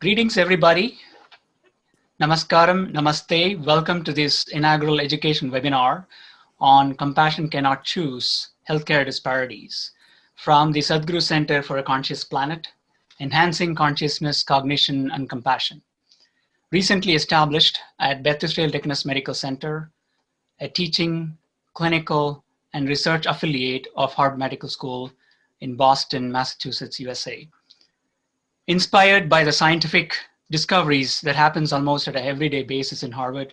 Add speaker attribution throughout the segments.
Speaker 1: Greetings, everybody. Namaskaram, namaste. Welcome to this inaugural education webinar on Compassion Cannot Choose, Healthcare Disparities from the Sadhguru Center for a Conscious Planet, Enhancing Consciousness, Cognition, and Compassion. Recently established at Beth Deaconess Medical Center, a teaching, clinical, and research affiliate of Harvard Medical School in Boston, Massachusetts, USA. Inspired by the scientific discoveries that happens almost at an everyday basis in Harvard,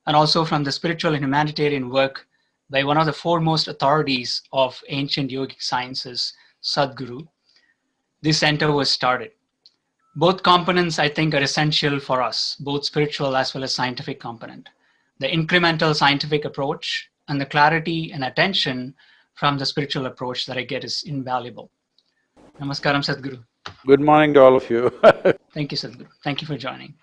Speaker 1: and also from the spiritual and humanitarian work by one of the foremost authorities of ancient yogic sciences, Sadhguru, this center was started. Both components, I think, are essential for us, both spiritual as well as scientific component. The incremental scientific approach and the clarity and attention from the spiritual approach that I get is invaluable. Namaskaram, Sadhguru.
Speaker 2: Good morning to all of you.
Speaker 1: Thank you, Sadhguru. Thank you for joining.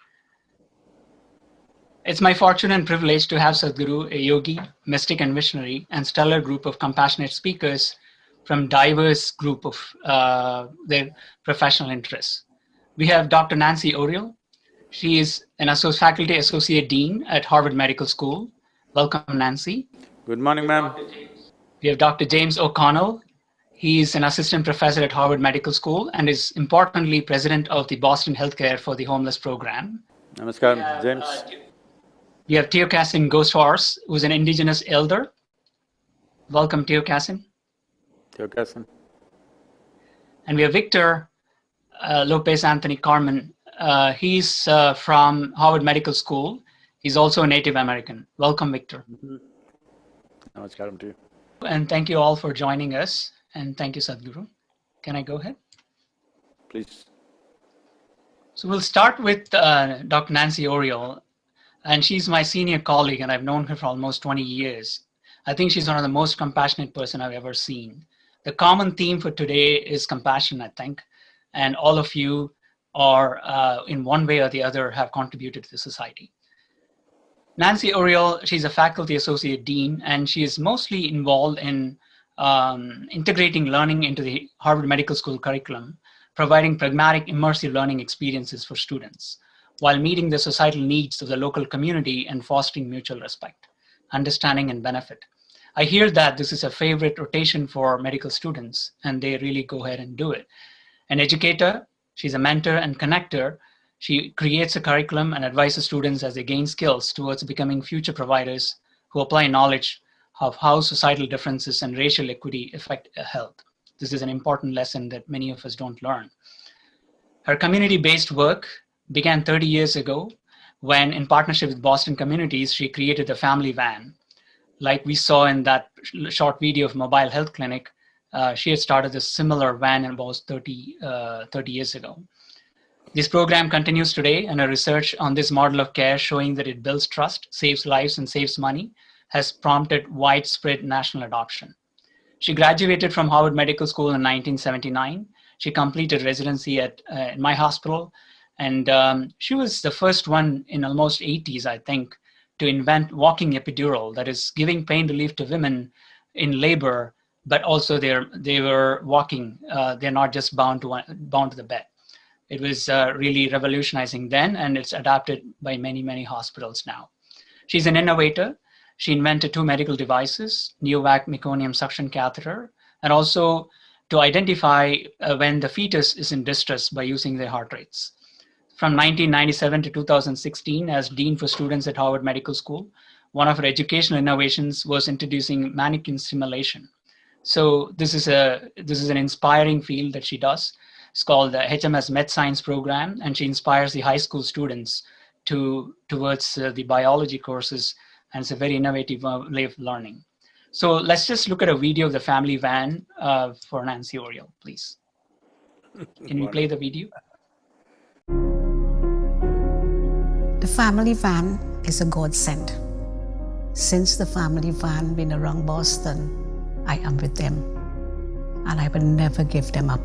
Speaker 1: It's my fortune and privilege to have Sadhguru, a yogi, mystic and visionary, and stellar group of compassionate speakers from diverse group of their professional interests. We have Dr. Nancy Oriol. She is an faculty associate dean at Harvard Medical School. Welcome, Nancy.
Speaker 2: Good morning, ma'am.
Speaker 1: We have Dr. James O'Connell. He is an assistant professor at Harvard Medical School and is importantly president of the Boston Healthcare for the Homeless program.
Speaker 2: Namaskaram, James.
Speaker 1: We have Tiokasin Ghosthorse, who's an Indigenous elder. Welcome, Tiokasin.
Speaker 2: Tiokasin.
Speaker 1: And we have Victor Anthony Lopez-Carmen. He's from Harvard Medical School. He's also a Native American. Welcome, Victor.
Speaker 2: Namaskaram to you.
Speaker 1: And thank you all for joining us. And thank you, Sadhguru. Can I go ahead?
Speaker 2: Please.
Speaker 1: So we'll start with Dr. Nancy Oriol. And she's my senior colleague, and I've known her for almost 20 years. I think she's one of the most compassionate person I've ever seen. The common theme for today is compassion, I think. And all of you are, in one way or the other, have contributed to the society. Nancy Oriol, she's a faculty associate dean, and she is mostly involved in integrating learning into the Harvard Medical School curriculum, providing pragmatic immersive learning experiences for students, while meeting the societal needs of the local community and fostering mutual respect, understanding, and benefit. I hear that this is a favorite rotation for medical students, and they really go ahead and do it. An educator, she's a mentor and connector. She creates a curriculum and advises students as they gain skills towards becoming future providers who apply knowledge of how societal differences and racial equity affect health. This is an important lesson that many of us don't learn. Her community-based work began 30 years ago when, in partnership with Boston communities, she created the family van. Like we saw in that short video of Mobile Health Clinic, she had started a similar van about 30 years ago. This program continues today, and her research on this model of care showing that it builds trust, saves lives, and saves money has prompted widespread national adoption. She graduated from Harvard Medical School in 1979. She completed residency at my hospital, and she was the first one in almost 80s, I think, to invent walking epidural, that is giving pain relief to women in labor, but also they were walking. They're not just bound to the bed. It was really revolutionizing then, and it's adopted by many, many hospitals now. She's an innovator. She invented 2 medical devices, neovac meconium suction catheter, and also to identify when the fetus is in distress by using their heart rates. From 1997 to 2016, as Dean for Students at Harvard Medical School, one of her educational innovations was introducing mannequin simulation. So this is an inspiring field that she does. It's called the HMS Med Science program, and she inspires the high school students towards the biology courses, and it's a very innovative way of learning. So let's just look at a video of the family van for Nancy Oriol, please. Can you play the video?
Speaker 3: The family van is a godsend. Since the family van been around Boston, I am with them, and I will never give them up.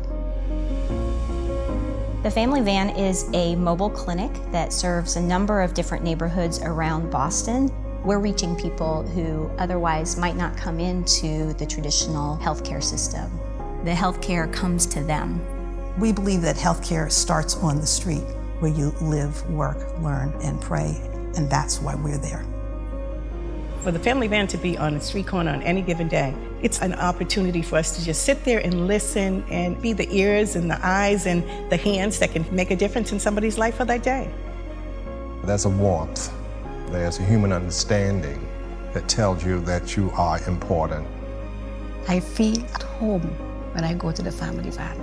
Speaker 4: The family van is a mobile clinic that serves a number of different neighborhoods around Boston. We're reaching people who otherwise might not come into the traditional healthcare system. The healthcare comes to them.
Speaker 5: We believe that healthcare starts on the street where you live, work, learn, and pray, and that's why we're there.
Speaker 6: For the family van to be on a street corner on any given day, it's an opportunity for us to just sit there and listen and be the ears and the eyes and the hands that can make a difference in somebody's life for that day.
Speaker 7: There's a warmth, there's a human understanding that tells you that you are important.
Speaker 3: I feel at home when I go to the family van.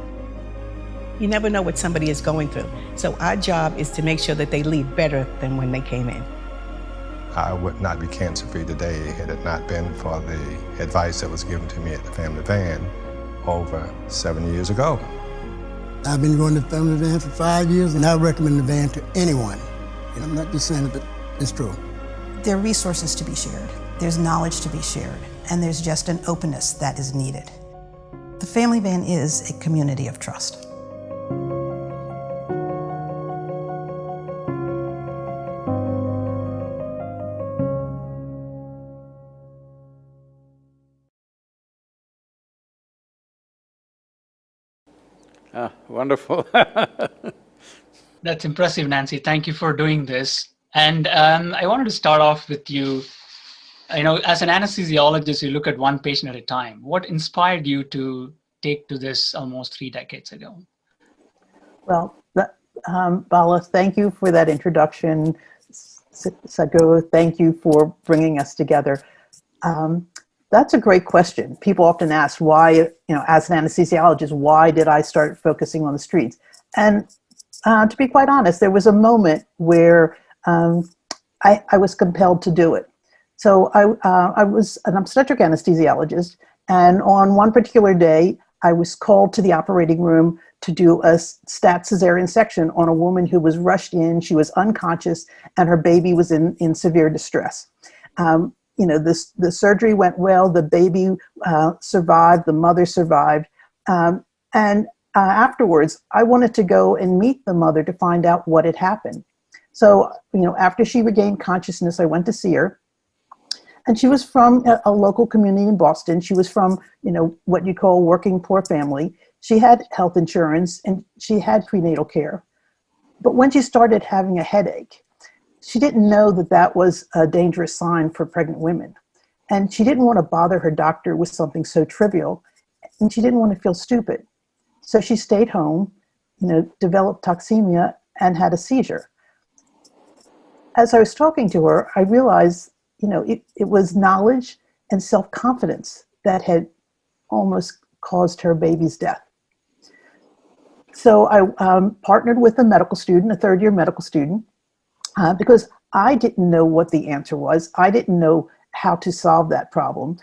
Speaker 6: You never know what somebody is going through. So our job is to make sure that they leave better than when they came in.
Speaker 7: I would not be cancer-free today had it not been for the advice that was given to me at the family van over 7 years ago.
Speaker 8: I've been going to the family van for 5 years, and I recommend the van to anyone. And I'm not just saying it, but it's true.
Speaker 5: There are resources to be shared, there's knowledge to be shared, and there's just an openness that is needed. The family van is a community of trust.
Speaker 2: Wonderful.
Speaker 1: That's impressive, Nancy. Thank you for doing this. And I wanted to start off with you. I know as an anesthesiologist, you look at one patient at a time. What inspired you to take to this almost 3 decades ago?
Speaker 9: Well, Bala, thank you for that introduction. Sadhguru, thank you for bringing us together. That's a great question. People often ask why, as an anesthesiologist, why did I start focusing on the streets? And to be quite honest, there was a moment where I was compelled to do it. So I was an obstetric anesthesiologist, and on one particular day, I was called to the operating room to do a stat cesarean section on a woman who was rushed in. She was unconscious, and her baby was in severe distress. The surgery went well. The baby survived. The mother survived. And afterwards, I wanted to go and meet the mother to find out what had happened. So, after she regained consciousness, I went to see her. And she was from a local community in Boston. She was from, what you call working poor family. She had health insurance and she had prenatal care. But when she started having a headache, she didn't know that that was a dangerous sign for pregnant women. And she didn't want to bother her doctor with something so trivial. And she didn't want to feel stupid. So she stayed home, developed toxemia and had a seizure. As I was talking to her, I realized, it was knowledge and self-confidence that had almost caused her baby's death. So I partnered with a medical student, a third-year medical student, because I didn't know what the answer was. I didn't know how to solve that problem.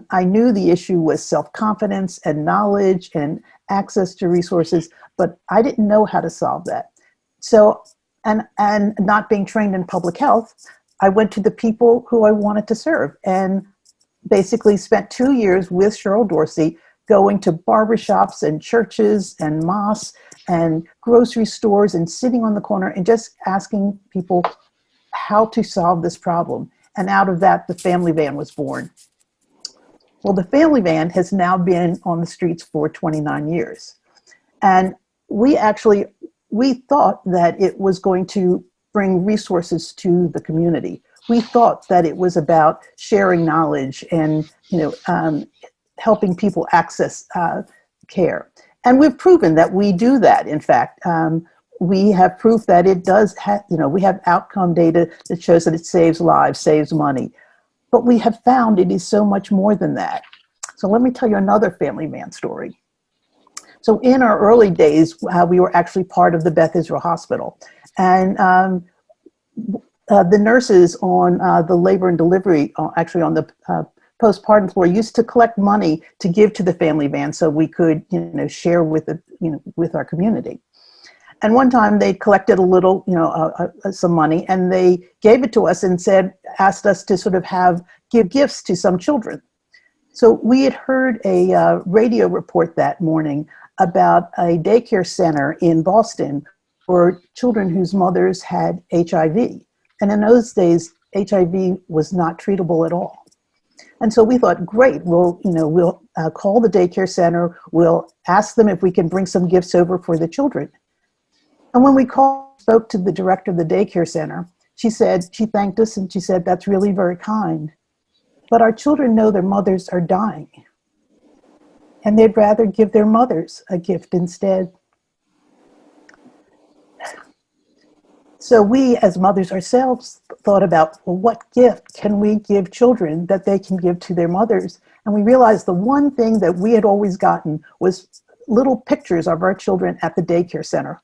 Speaker 9: I knew the issue was self-confidence and knowledge and access to resources, but I didn't know how to solve that. So, and not being trained in public health, I went to the people who I wanted to serve and basically spent 2 years with Cheryl Dorsey going to barbershops and churches and mosques and grocery stores and sitting on the corner and just asking people how to solve this problem. And out of that, the family van was born. Well, the family van has now been on the streets for 29 years. And we thought that it was going to bring resources to the community. We thought that it was about sharing knowledge and, helping people access care. And we've proven that we do that. In fact, we have proof that it does we have outcome data that shows that it saves lives, saves money. But we have found it is so much more than that. So let me tell you another family van story. So in our early days, we were actually part of the Beth Israel Hospital. And the nurses on the labor and delivery, actually on the postpartum floor, used to collect money to give to the family van so we could, share with with our community. And one time they collected a little, some money, and they gave it to us and asked us to sort of give gifts to some children. So we had heard a radio report that morning about a daycare center in Boston for children whose mothers had HIV. And in those days, HIV was not treatable at all. And so we thought, great, we'll call the daycare center, we'll ask them if we can bring some gifts over for the children. And when we spoke to the director of the daycare center, she thanked us and she said, "That's really very kind. But our children know their mothers are dying, and they'd rather give their mothers a gift instead." So we, as mothers ourselves, thought about, well, what gift can we give children that they can give to their mothers? And we realized the one thing that we had always gotten was little pictures of our children at the daycare center.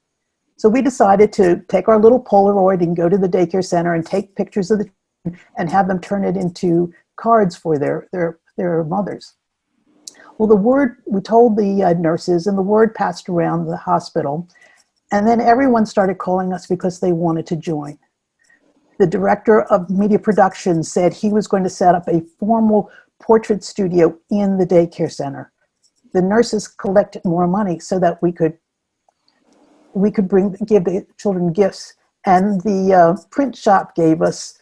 Speaker 9: So we decided to take our little Polaroid and go to the daycare center and take pictures of the children and have them turn it into cards for their mothers. Well, we told the nurses, and the word passed around the hospital. And then everyone started calling us because they wanted to join. The director of media production said he was going to set up a formal portrait studio in the daycare center. The nurses collected more money so that we could give the children gifts. And the print shop gave us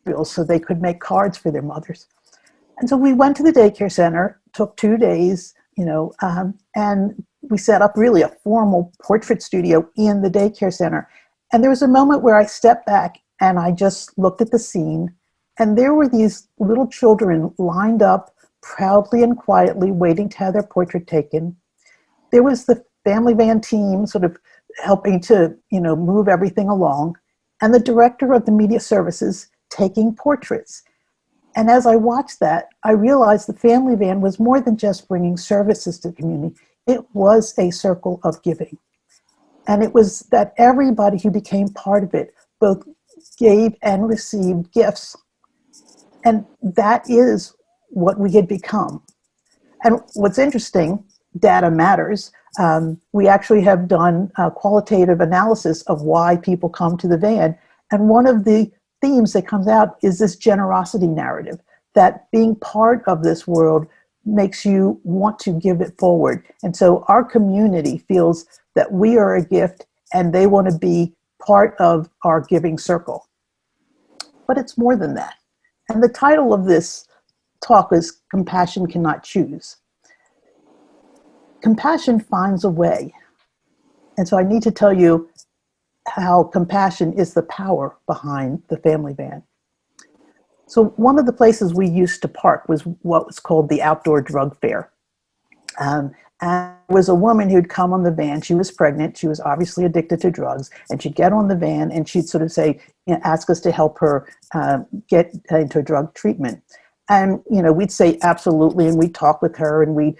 Speaker 9: bills so they could make cards for their mothers. And so we went to the daycare center, took 2 days, and we set up really a formal portrait studio in the daycare center. And there was a moment where I stepped back and I just looked at the scene, and there were these little children lined up proudly and quietly waiting to have their portrait taken. There was the family van team sort of helping to, move everything along, and the director of the media services taking portraits. And as I watched that, I realized the family van was more than just bringing services to the community. It was a circle of giving. And it was that everybody who became part of it both gave and received gifts. And that is what we had become. And what's interesting, data matters. We actually have done a qualitative analysis of why people come to the van. And one of the themes that comes out is this generosity narrative, that being part of this world makes you want to give it forward. And so our community feels that we are a gift and they want to be part of our giving circle. But it's more than that. And the title of this talk is Compassion Cannot Choose. Compassion finds a way. And so I need to tell you how compassion is the power behind the family van. So one of the places we used to park was what was called the outdoor drug fair. And there was a woman who'd come on the van. She was pregnant. She was obviously addicted to drugs. And she'd get on the van and she'd sort of say, ask us to help her get into drug treatment. And, we'd say absolutely. And we'd talk with her and we'd,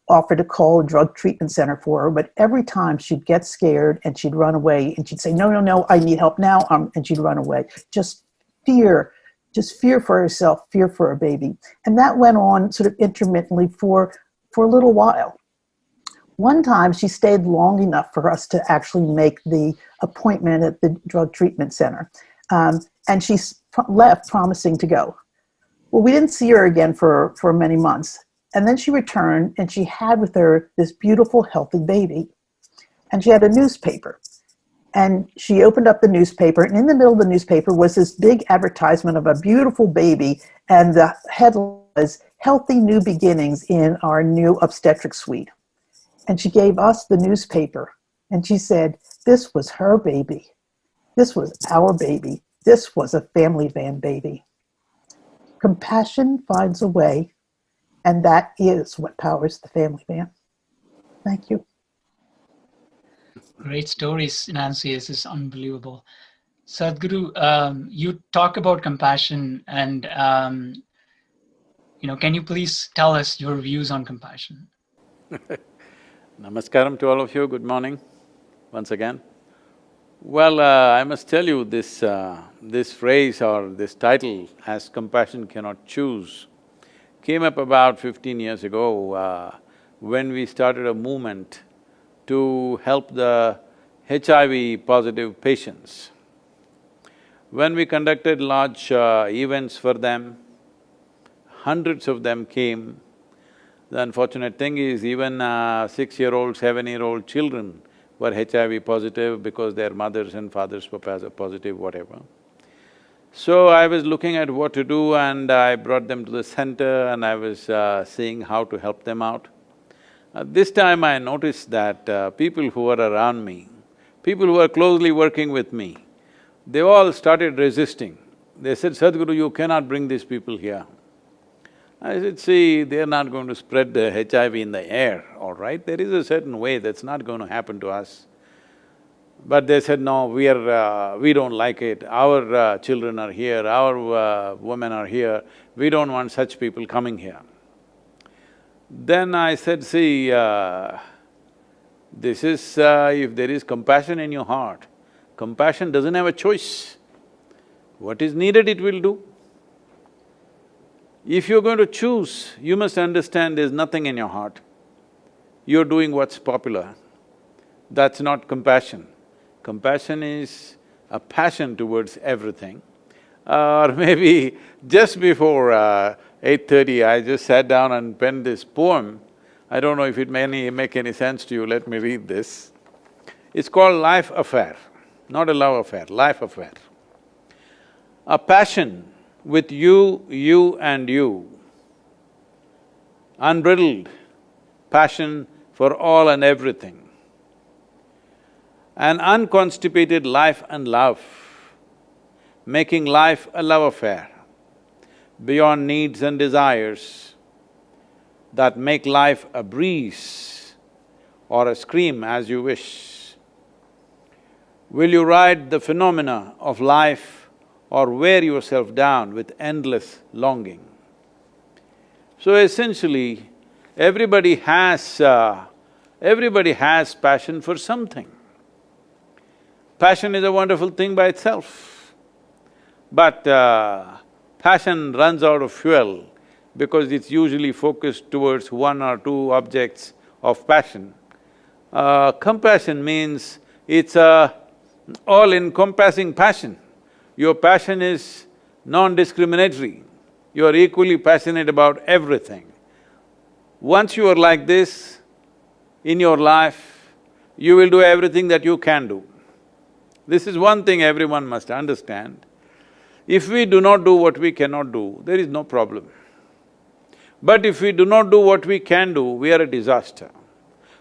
Speaker 9: offer to call a drug treatment center for her. But every time she'd get scared and she'd run away and she'd say, no, I need help now. And she'd run away. Just fear for herself, fear for her baby. And that went on sort of intermittently for a little while. One time she stayed long enough for us to actually make the appointment at the drug treatment center. And she left promising to go. Well, we didn't see her again for many months. And then she returned and she had with her this beautiful, healthy baby. And she had a newspaper. And she opened up the newspaper, and in the middle of the newspaper was this big advertisement of a beautiful baby. And the headline was, "Healthy New Beginnings in Our New Obstetric Suite." And she gave us the newspaper. And she said, this was her baby. This was our baby. This was a family van baby. Compassion finds a way. And that is what powers the family van. Thank you.
Speaker 1: Great stories, Nancy. This is unbelievable. Sadhguru, you talk about compassion, and can you please tell us your views on compassion?
Speaker 2: Namaskaram to all of you, good morning, once again. Well, I must tell you this phrase or this title, "As Compassion Cannot Choose," came up about 15 years ago when we started a movement to help the HIV positive patients. When we conducted large events for them, hundreds of them came. The unfortunate thing is even 6-year-old, 7-year-old children were HIV positive because their mothers and fathers were positive, whatever. So I was looking at what to do and I brought them to the center and I was seeing how to help them out. This time I noticed that people who were around me people who were closely working with me, they all started resisting. They said, Sadhguru, you cannot bring these people here. I said, see, they're not going to spread the HIV in the air, all right? There is a certain way that's not going to happen to us. But they said, no, we don't like it, our children are here, our women are here, we don't want such people coming here. Then I said, see, this is… if there is compassion in your heart, compassion doesn't have a choice. What is needed, it will do. If you're going to choose, you must understand there's nothing in your heart. You're doing what's popular. That's not compassion. Compassion is a passion towards everything. Or maybe just before 8:30, I just sat down and penned this poem. I don't know if it may make any sense to you, let me read this. It's called Life Affair, not a love affair, life affair. A passion with you, you and you. Unbridled passion for all and everything. An unconstipated life and love, making life a love affair, beyond needs and desires, that make life a breeze or a scream as you wish. Will you ride the phenomena of life or wear yourself down with endless longing? So essentially, everybody has passion for something. Passion is a wonderful thing by itself, but passion runs out of fuel because it's usually focused towards one or two objects of passion. Compassion means it's a all-encompassing passion. Your passion is non-discriminatory. You are equally passionate about everything. Once you are like this in your life, you will do everything that you can do. This is one thing everyone must understand. If we do not do what we cannot do, there is no problem. But if we do not do what we can do, we are a disaster.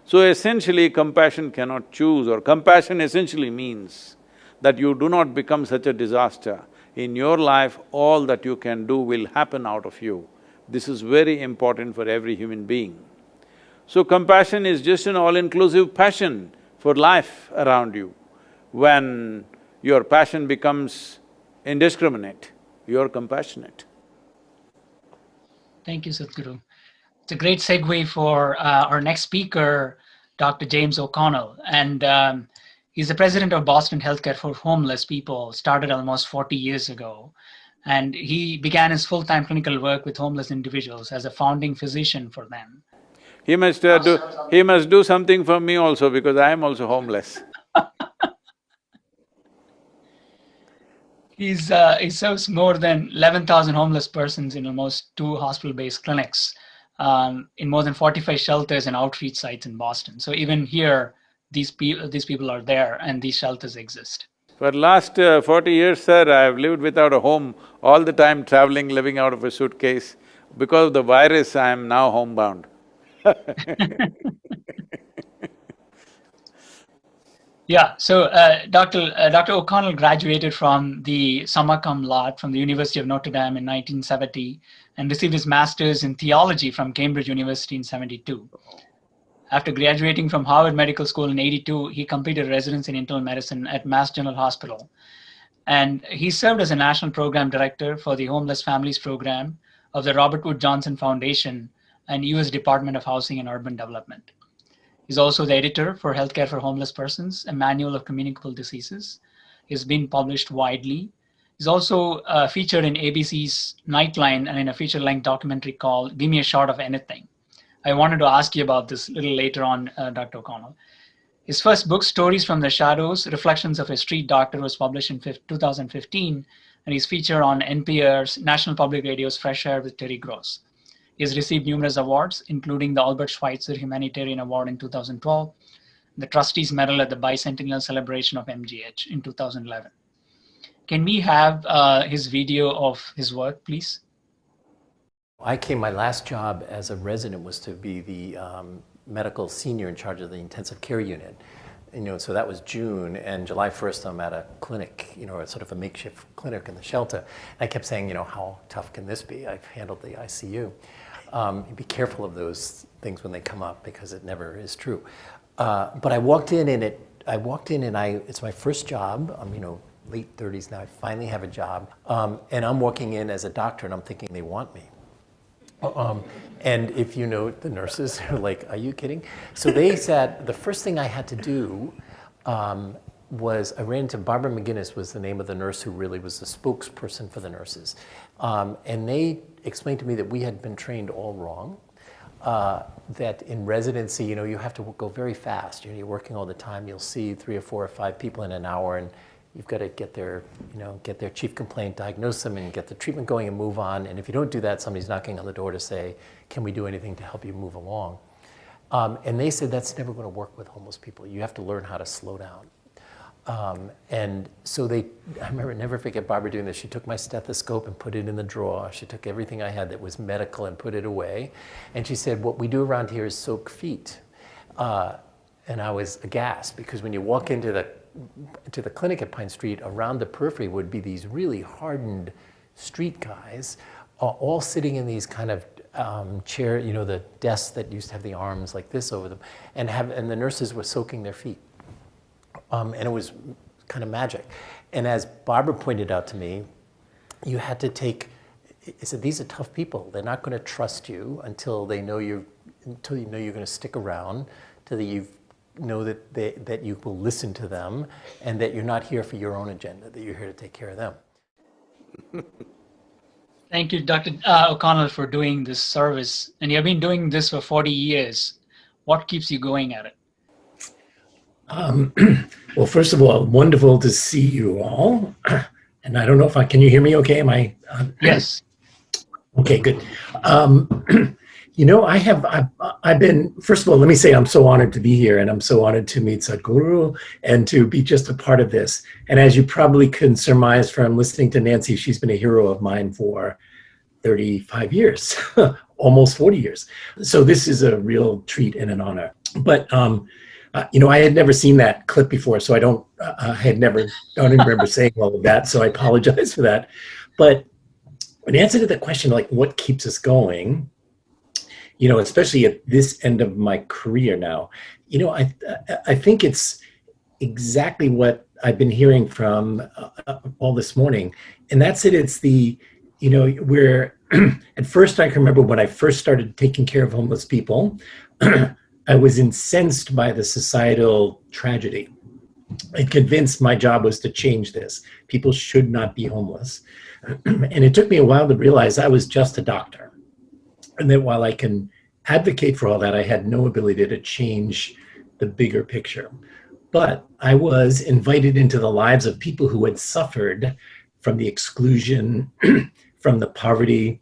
Speaker 2: So essentially, compassion cannot choose, or compassion essentially means that you do not become such a disaster. In your life, all that you can do will happen out of you. This is very important for every human being. So compassion is just an all-inclusive passion for life around you. When your passion becomes indiscriminate, you're compassionate.
Speaker 1: Thank you, Sadhguru. It's a great segue for our next speaker, Dr. James O'Connell. And he's the president of Boston Healthcare for Homeless People, started almost 40 years ago. And he began his full-time clinical work with homeless individuals as a founding physician for them.
Speaker 2: He must do something for me also, because I am also homeless.
Speaker 1: He serves more than 11,000 homeless persons in almost 2 hospital-based clinics, in more than 45 shelters and outreach sites in Boston. So even here, these people are there and these shelters exist.
Speaker 2: For last 40 years, sir, I have lived without a home, all the time traveling, living out of a suitcase. Because of the virus, I am now homebound.
Speaker 1: Yeah, so Dr. O'Connell graduated from the summa cum laude from the University of Notre Dame in 1970 and received his master's in theology from Cambridge University in '72. After graduating from Harvard Medical School in '82, he completed residency in internal medicine at Mass General Hospital. And he served as a national program director for the Homeless Families Program of the Robert Wood Johnson Foundation and U.S. Department of Housing and Urban Development. He's also the editor for Healthcare for Homeless Persons, a manual of communicable diseases. He's been published widely. He's also featured in ABC's Nightline and in a feature-length documentary called Give Me a Shot of Anything. I wanted to ask you about this a little later on, Dr. O'Connell. His first book, Stories from the Shadows, Reflections of a Street Doctor, was published in 2015, and he's featured on NPR's National Public Radio's Fresh Air with Terry Gross. He has received numerous awards, including the Albert Schweitzer Humanitarian Award in 2012, the Trustees Medal at the Bicentennial Celebration of MGH in 2011. Can we have his video of his work, please?
Speaker 10: My last job as a resident was to be the medical senior in charge of the intensive care unit. So that was June, and July 1st I'm at a clinic, sort of a makeshift clinic in the shelter. And I kept saying, how tough can this be? I've handled the ICU. Be careful of those things when they come up, because it never is true. But I walked in and it's my first job. I'm, late 30s now. I finally have a job. And I'm walking in as a doctor and I'm thinking they want me. And if you know the nurses, are like, are you kidding? So they said, the first thing I had to do was, I ran into Barbara McGinnis, was the name of the nurse who really was the spokesperson for the nurses. And they explained to me that we had been trained all wrong. That in residency, you have to go very fast. You're working all the time. You'll see 3 or 4 or 5 people in an hour, and you've got to get their chief complaint, diagnose them, and get the treatment going and move on. And if you don't do that, somebody's knocking on the door to say, can we do anything to help you move along? And they said that's never going to work with homeless people. You have to learn how to slow down. And so I remember, never forget Barbara doing this. She took my stethoscope and put it in the drawer. She took everything I had that was medical and put it away. And she said, what we do around here is soak feet. And I was aghast, because when you walk into the clinic at Pine Street, around the periphery would be these really hardened street guys, all sitting in these kind of chair, the desks that used to have the arms like this over them, and the nurses were soaking their feet. And it was kind of magic. And as Barbara pointed out to me, you had to he said, these are tough people. They're not going to trust you until you know you're going to stick around, till you know that you will listen to them, and that you're not here for your own agenda, that you're here to take care of them.
Speaker 1: Thank you, Dr. O'Connell, for doing this service. And you've been doing this for 40 years. What keeps you going at it?
Speaker 10: Well, first of all, wonderful to see you all. And I don't know can you hear me okay? Am I?
Speaker 1: Yes.
Speaker 10: Okay, good. I've been, first of all, let me say I'm so honored to be here, and I'm so honored to meet Sadhguru and to be just a part of this. And as you probably can surmise from listening to Nancy, she's been a hero of mine for 35 years, almost 40 years. So this is a real treat and an honor. But, I had never seen that clip before, so I don't remember saying all of that, so I apologize for that. But in answer to the question, like, what keeps us going, especially at this end of my career now, I think it's exactly what I've been hearing from all this morning. And that's it. It's where at first I can remember when I first started taking care of homeless people, I was incensed by the societal tragedy and convinced my job was to change this. People should not be homeless. And it took me a while to realize I was just a doctor. And that while I can advocate for all that, I had no ability to change the bigger picture. But I was invited into the lives of people who had suffered from the exclusion, from the poverty,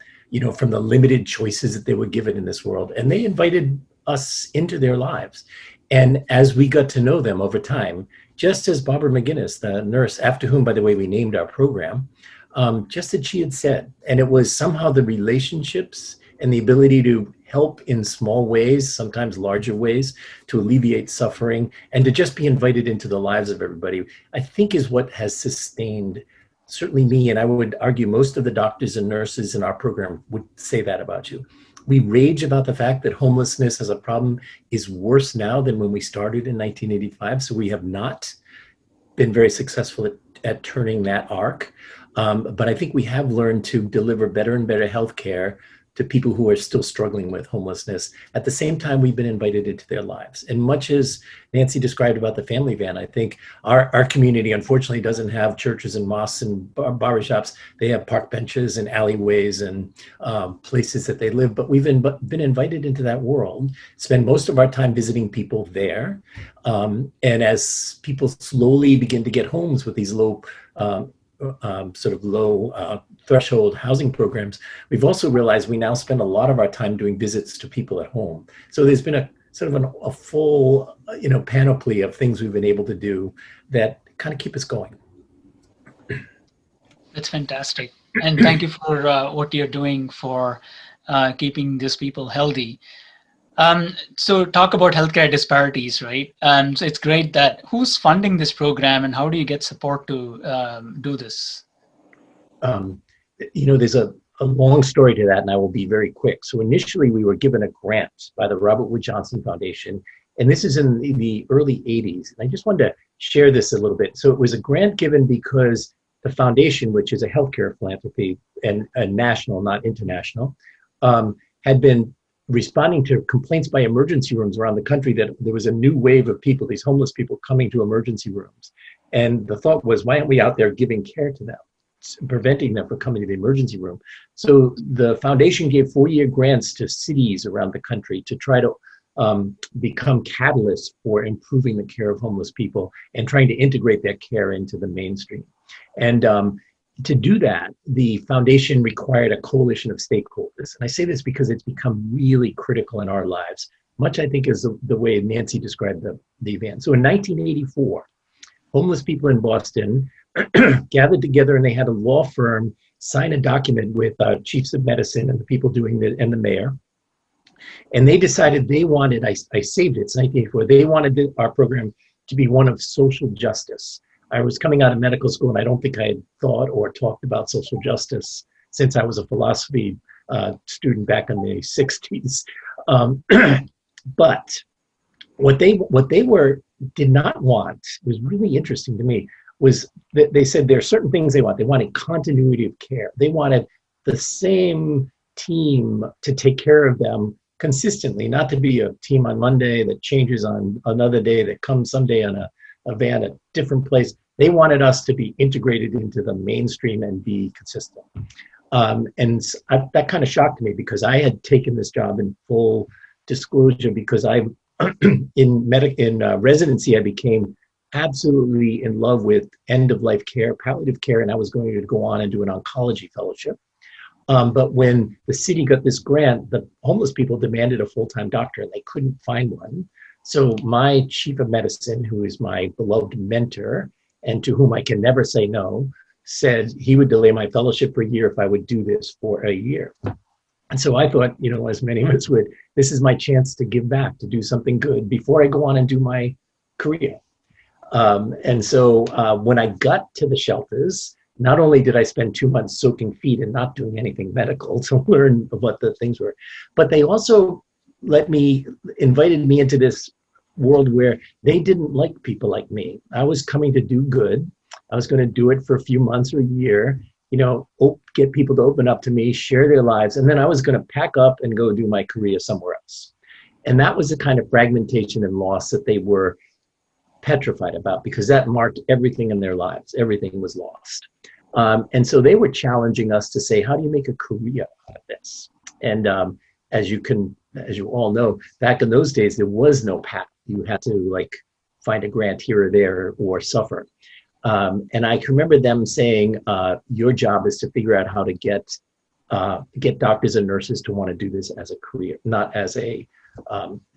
Speaker 10: from the limited choices that they were given in this world. And they invited us into their lives. And as we got to know them over time, just as Barbara McGinnis, the nurse, after whom, by the way, we named our program, just as she had said, and it was somehow the relationships and the ability to help in small ways, sometimes larger ways, to alleviate suffering and to just be invited into the lives of everybody, I think is what has sustained certainly me, and I would argue most of the doctors and nurses in our program would say that about you. We rage about the fact that homelessness as a problem is worse now than when we started in 1985, so we have not been very successful at turning that arc. But I think we have learned to deliver better and better healthcare to people who are still struggling with homelessness. At the same time, we've been invited into their lives. And much as Nancy described about the family van, I think our community unfortunately doesn't have churches and mosques and barbershops. They have park benches and alleyways and places that they live, but we've been invited into that world, spend most of our time visiting people there. And as people slowly begin to get homes with these low threshold housing programs, we've also realized we now spend a lot of our time doing visits to people at home. So there's been a full, panoply of things we've been able to do that kind of keep us going.
Speaker 1: That's fantastic. And thank you for what you're doing for keeping these people healthy. So talk about healthcare disparities, right? So it's great that who's funding this program and how do you get support to do this?
Speaker 10: There's a long story to that, and I will be very quick. So initially, we were given a grant by the Robert Wood Johnson Foundation, and this is in the early 80s. And I just wanted to share this a little bit. So it was a grant given because the foundation, which is a healthcare philanthropy and a national, not international, had been responding to complaints by emergency rooms around the country that there was a new wave of people, these homeless people coming to emergency rooms. And the thought was, why aren't we out there giving care to them, preventing them from coming to the emergency room? So the foundation gave 4-year grants to cities around the country to try to become catalysts for improving the care of homeless people and trying to integrate that care into the mainstream. And to do that, the foundation required a coalition of stakeholders. And I say this because it's become really critical in our lives, much I think is the way Nancy described the event. So in 1984, homeless people in Boston gathered together and they had a law firm sign a document with chiefs of medicine and the people doing it and the mayor. And they decided they wanted, I saved it, it's 1984, they wanted our program to be one of social justice. I was coming out of medical school and I don't think I had thought or talked about social justice since I was a philosophy student back in the 60s. But what they did not want, was really interesting to me, was that they said there are certain things they want. They wanted continuity of care. They wanted the same team to take care of them consistently, not to be a team on Monday that changes on another day, that comes someday on a van at a different place. They wanted us to be integrated into the mainstream and be consistent. That kind of shocked me because I had taken this job in full disclosure because in residency, I became absolutely in love with end-of-life care, palliative care, and I was going to go on and do an oncology fellowship. But when the city got this grant, the homeless people demanded a full-time doctor and they couldn't find one. So my chief of medicine, who is my beloved mentor and to whom I can never say no, said he would delay my fellowship for a year if I would do this for a year. And so I thought, as many of us would, this is my chance to give back, to do something good before I go on and do my career. And so when I got to the shelters, not only did I spend 2 months soaking feet and not doing anything medical to learn what the things were, but they also invited me into this world where they didn't like people like me. I was coming to do good. I was going to do it for a few months or a year, get people to open up to me, share their lives. And then I was going to pack up and go do my career somewhere else. And that was the kind of fragmentation and loss that they were petrified about, because that marked everything in their lives. Everything was lost. And so they were challenging us to say, how do you make a career out of this? And as you all know, back in those days, there was no path. You had to find a grant here or there or suffer. And I can remember them saying, your job is to figure out how to get doctors and nurses to want to do this as a career, not as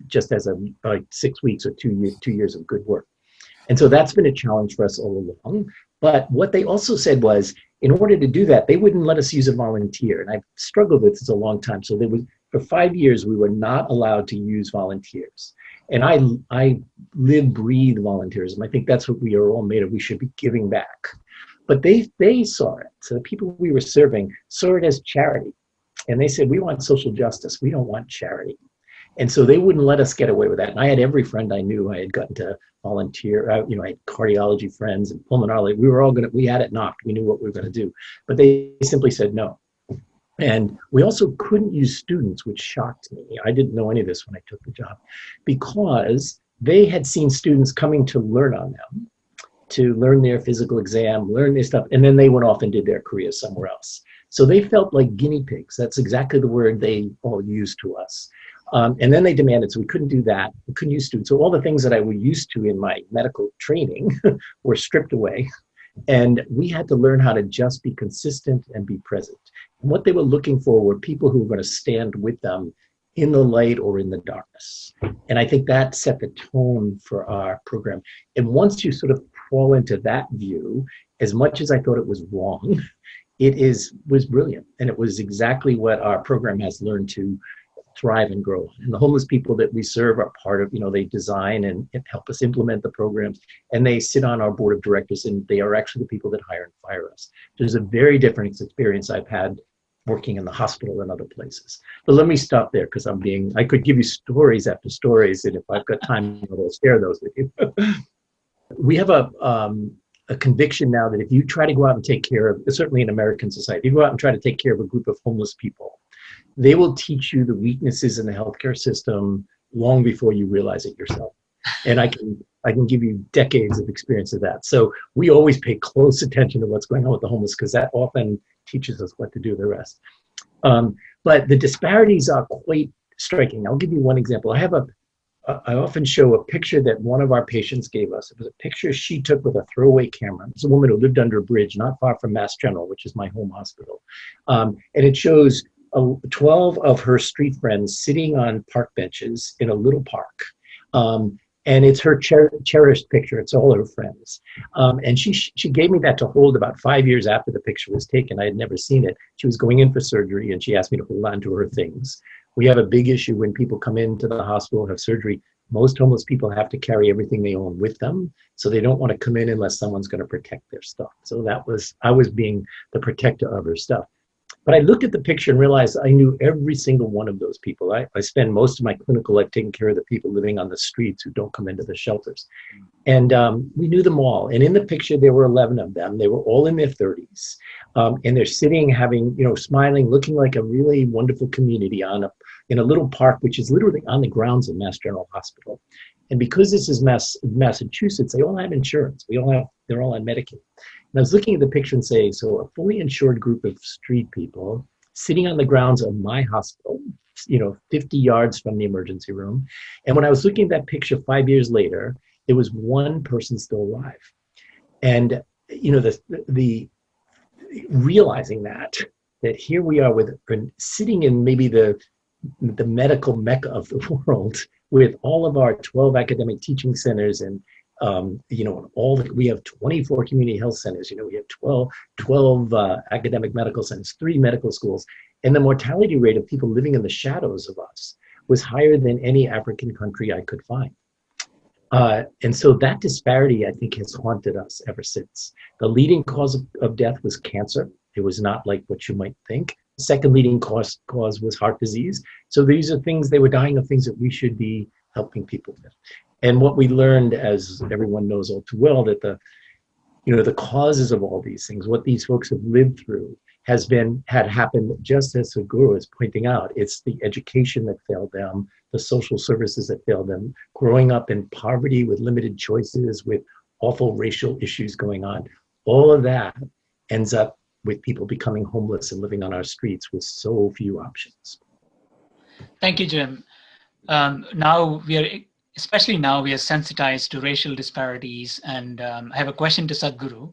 Speaker 10: just as 6 weeks or 2 years of good work. And so that's been a challenge for us all along. But what they also said was, in order to do that, they wouldn't let us use a volunteer. And I've struggled with this a long time. So for 5 years, we were not allowed to use volunteers. And I live, breathe volunteerism. I think that's what we are all made of. We should be giving back. But they saw it. So the people we were serving saw it as charity. And they said, we want social justice. We don't want charity. And so they wouldn't let us get away with that. And I had every friend I knew I had gotten to volunteer. I had cardiology friends and pulmonology. We had it knocked. We knew what we were going to do. But they simply said no. And we also couldn't use students, which shocked me. I didn't know any of this when I took the job, because they had seen students coming to learn on them, to learn their physical exam, learn their stuff, and then they went off and did their career somewhere else. So they felt like guinea pigs. That's exactly the word they all used to us. And then they demanded, so we couldn't do that. We couldn't use students. So all the things that I was used to in my medical training were stripped away. And we had to learn how to just be consistent and be present. And what they were looking for were people who were going to stand with them in the light or in the darkness. And I think that set the tone for our program. And once you sort of fall into that view, as much as I thought it was wrong, was brilliant. And it was exactly what our program has learned to thrive and grow. And the homeless people that we serve are part of, they design and help us implement the programs, and they sit on our board of directors, and they are actually the people that hire and fire us. There's a very different experience I've had working in the hospital and other places. But let me stop there because I could give you stories after stories, and if I've got time, I'll share those with you. We have a conviction now that if you try to go out and take care of, certainly in American society, if you go out and try to take care of a group of homeless people, they will teach you the weaknesses in the healthcare system long before you realize it yourself. And I can give you decades of experience of that. So we always pay close attention to what's going on with the homeless because that often teaches us what to do with the rest. But the disparities are quite striking. I'll give you one example. I often show a picture that one of our patients gave us. It was a picture she took with a throwaway camera. It's a woman who lived under a bridge not far from Mass General, which is my home hospital. And it shows 12 of her street friends sitting on park benches in a little park. And it's her cherished picture. It's all her friends. And she gave me that to hold about 5 years after the picture was taken. I had never seen it. She was going in for surgery, and she asked me to hold on to her things. We have a big issue when people come into the hospital, have surgery. Most homeless people have to carry everything they own with them. So they don't want to come in unless someone's going to protect their stuff. So I was being the protector of her stuff. But I looked at the picture and realized I knew every single one of those people. I spend most of my clinical life taking care of the people living on the streets who don't come into the shelters. And we knew them all. And in the picture, there were 11 of them. They were all in their 30s. And they're sitting, having, smiling, looking like a really wonderful community in a little park, which is literally on the grounds of Mass General Hospital. And because this is Massachusetts, they all have insurance. They're all on Medicaid. And I was looking at the picture and saying, so a fully insured group of street people sitting on the grounds of my hospital, 50 yards from the emergency room. And when I was looking at that picture 5 years later, there was one person still alive. And, the realizing that here we are sitting in maybe the medical mecca of the world with all of our 12 academic teaching centers and we have 24 community health centers, we have 12 academic medical centers, 3 medical schools, and the mortality rate of people living in the shadows of us was higher than any African country I could find. And so that disparity, I think, has haunted us ever since. The leading cause of death was cancer. It was not like what you might think. The second leading cause was heart disease. So these are things, they were dying of things that we should be helping people with. And what we learned, as everyone knows all too well, that the causes of all these things, what these folks have lived through, had happened just as Sadhguru is pointing out. It's the education that failed them, the social services that failed them, growing up in poverty with limited choices, with awful racial issues going on. All of that ends up with people becoming homeless and living on our streets with so few options.
Speaker 1: Thank you, Jim. Especially now we are sensitized to racial disparities, and I have a question to Sadhguru.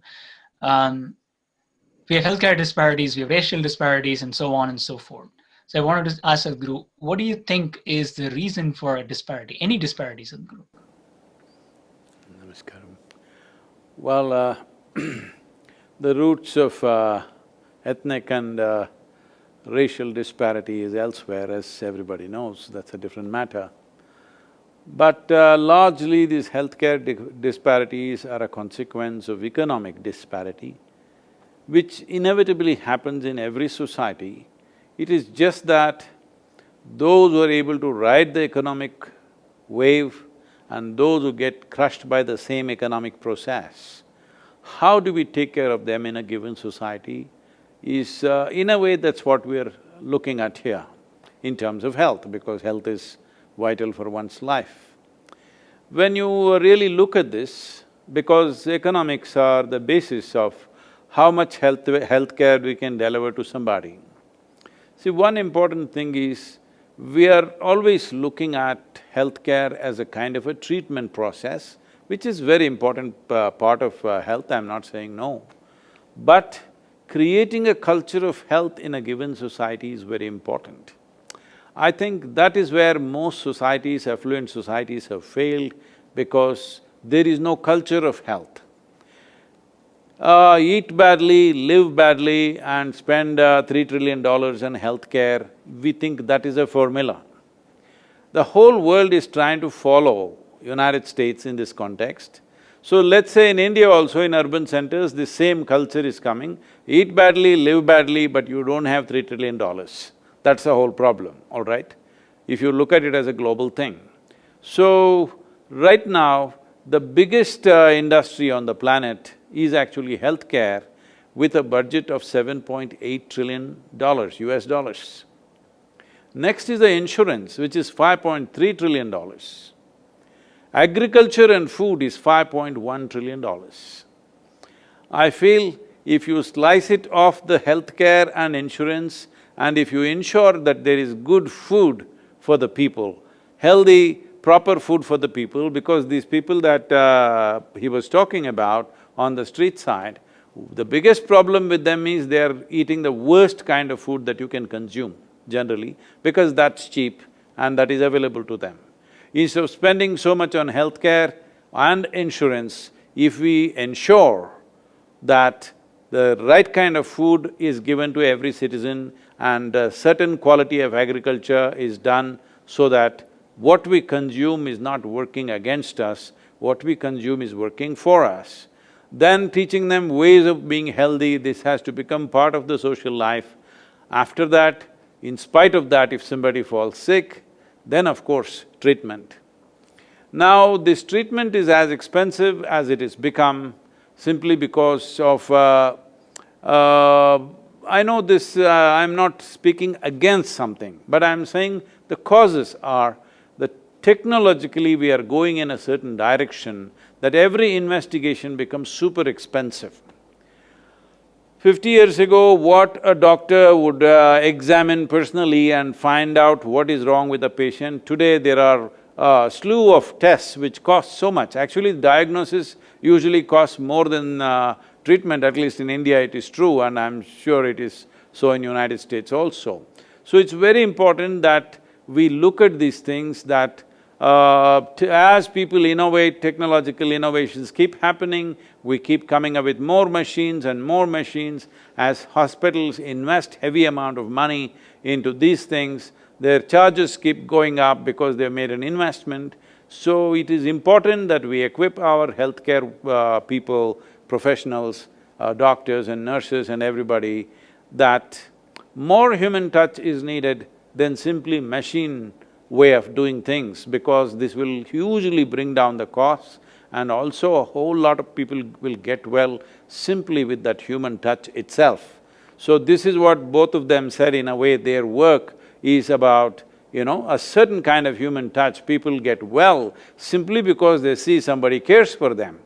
Speaker 1: We have healthcare disparities, we have racial disparities, and so on and so forth. So I wanted to ask Sadhguru, what do you think is the reason for a disparity, any disparity, Sadhguru?
Speaker 2: Namaskaram. Well, the roots of ethnic and racial disparity is elsewhere, as everybody knows. That's a different matter. But largely these healthcare disparities are a consequence of economic disparity, which inevitably happens in every society. It is just that those who are able to ride the economic wave and those who get crushed by the same economic process, how do we take care of them in a given society is… in a way, that's what we're looking at here in terms of health, because health is vital for one's life. When you really look at this, because economics are the basis of how much healthcare we can deliver to somebody. See, one important thing is, we are always looking at healthcare as a kind of a treatment process, which is very important part of health, I'm not saying no. But creating a culture of health in a given society is very important. I think that is where most societies, affluent societies, have failed, because there is no culture of health. Eat badly, live badly and spend $3 trillion on healthcare, we think that is a formula. The whole world is trying to follow United States in this context. So let's say in India also, in urban centers, the same culture is coming. Eat badly, live badly, but you don't have $3 trillion. That's the whole problem, all right? If you look at it as a global thing. So, right now, the biggest industry on the planet is actually healthcare with a budget of $7.8 trillion US dollars. Next is the insurance, which is $5.3 trillion. Agriculture and food is $5.1 trillion. I feel if you slice it off the healthcare and insurance, and if you ensure that there is good food for the people, healthy, proper food for the people, because these people that he was talking about on the street side, the biggest problem with them is they're eating the worst kind of food that you can consume generally, because that's cheap and that is available to them. Instead of spending so much on healthcare and insurance, if we ensure that the right kind of food is given to every citizen and a certain quality of agriculture is done so that what we consume is not working against us, what we consume is working for us. Then teaching them ways of being healthy, this has to become part of the social life. After that, in spite of that, if somebody falls sick, then of course, treatment. Now, this treatment is as expensive as it has become simply because of… I know this… I'm not speaking against something, but I'm saying the causes are that technologically we are going in a certain direction that every investigation becomes super expensive. 50 years ago, what a doctor would examine personally and find out what is wrong with the patient, today there are a slew of tests which cost so much. Actually, diagnosis usually costs more than treatment, at least in India it is true, and I'm sure it is so in United States also. So it's very important that we look at these things that as people innovate, technological innovations keep happening, we keep coming up with more machines and more machines. As hospitals invest heavy amount of money into these things, their charges keep going up because they've made an investment. So it is important that we equip our healthcare people, professionals, doctors and nurses and everybody, that more human touch is needed than simply machine way of doing things, because this will hugely bring down the costs and also a whole lot of people will get well simply with that human touch itself. So this is what both of them said. In a way, their work is about, a certain kind of human touch. People get well simply because they see somebody cares for them.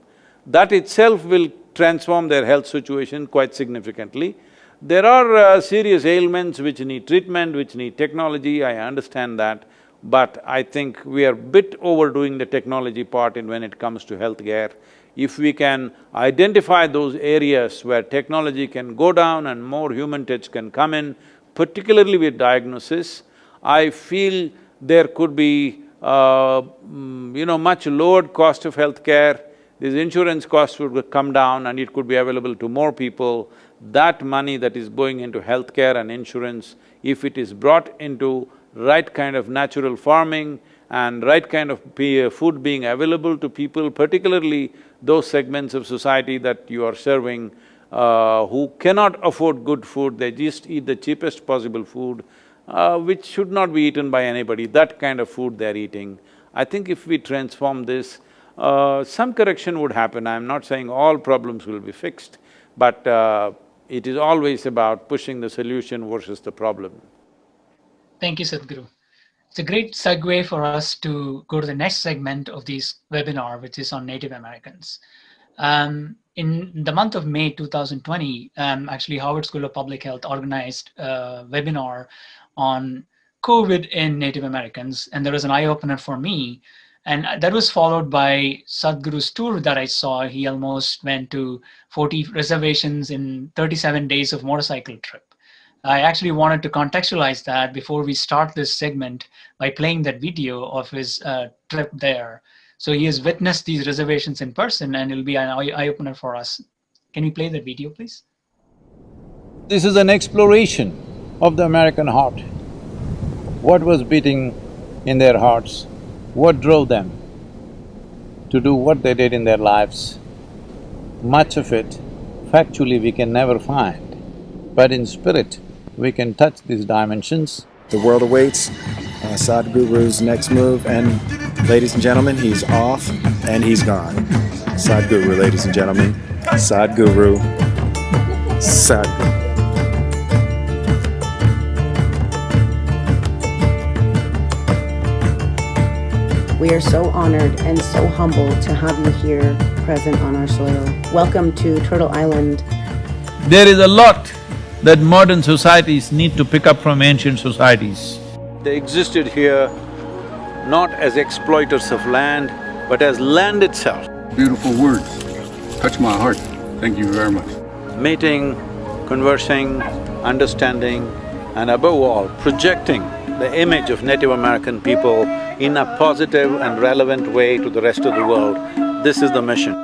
Speaker 2: That itself will transform their health situation quite significantly. There are serious ailments which need treatment, which need technology, I understand that. But I think we are a bit overdoing the technology part when it comes to healthcare. If we can identify those areas where technology can go down and more human touch can come in, particularly with diagnosis, I feel there could be, much lowered cost of healthcare. This insurance cost would come down and it could be available to more people. That money that is going into healthcare and insurance, if it is brought into right kind of natural farming and right kind of food being available to people, particularly those segments of society that you are serving, who cannot afford good food, they just eat the cheapest possible food, which should not be eaten by anybody, that kind of food they're eating. I think if we transform this, some correction would happen. I'm not saying all problems will be fixed, but it is always about pushing the solution versus the problem.
Speaker 1: Thank you, Sadhguru. It's a great segue for us to go to the next segment of this webinar, which is on Native Americans. In the month of May 2020, actually Harvard School of Public Health organized a webinar on COVID in Native Americans, and there was an eye-opener for me. And that was followed by Sadhguru's tour that I saw. He almost went to 40 reservations in 37 days of motorcycle trip. I actually wanted to contextualize that before we start this segment by playing that video of his trip there. So he has witnessed these reservations in person, and it'll be an eye-opener for us. Can we play that video, please?
Speaker 2: This is an exploration of the American heart. What was beating in their hearts, what drove them to do what they did in their lives. Much of it, factually, we can never find, but in spirit, we can touch these dimensions.
Speaker 11: The world awaits Sadhguru's next move, and ladies and gentlemen, he's off and he's gone. Sadhguru, ladies and gentlemen. Sadhguru. Sadhguru.
Speaker 12: We are so honored and so humbled to have you here present on our soil. Welcome to Turtle Island.
Speaker 2: There is a lot that modern societies need to pick up from ancient societies. They existed here not as exploiters of land, but as land itself.
Speaker 13: Beautiful words, touch my heart. Thank you very much.
Speaker 2: Meeting, conversing, understanding, and above all, projecting the image of Native American people in a positive and relevant way to the rest of the world. This is the mission.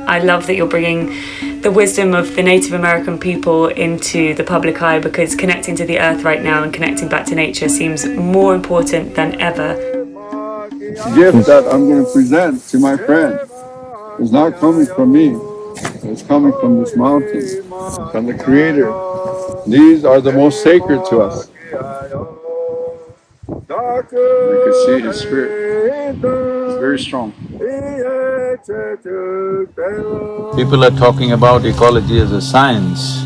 Speaker 14: I love that you're bringing the wisdom of the Native American people into the public eye, because connecting to the earth right now and connecting back to nature seems more important than ever.
Speaker 13: The gift that I'm going to present to my friend is not coming from me, it's coming from this mountain, from the Creator. These are the most sacred to us. You can see His Spirit. It's very strong.
Speaker 2: People are talking about ecology as a science.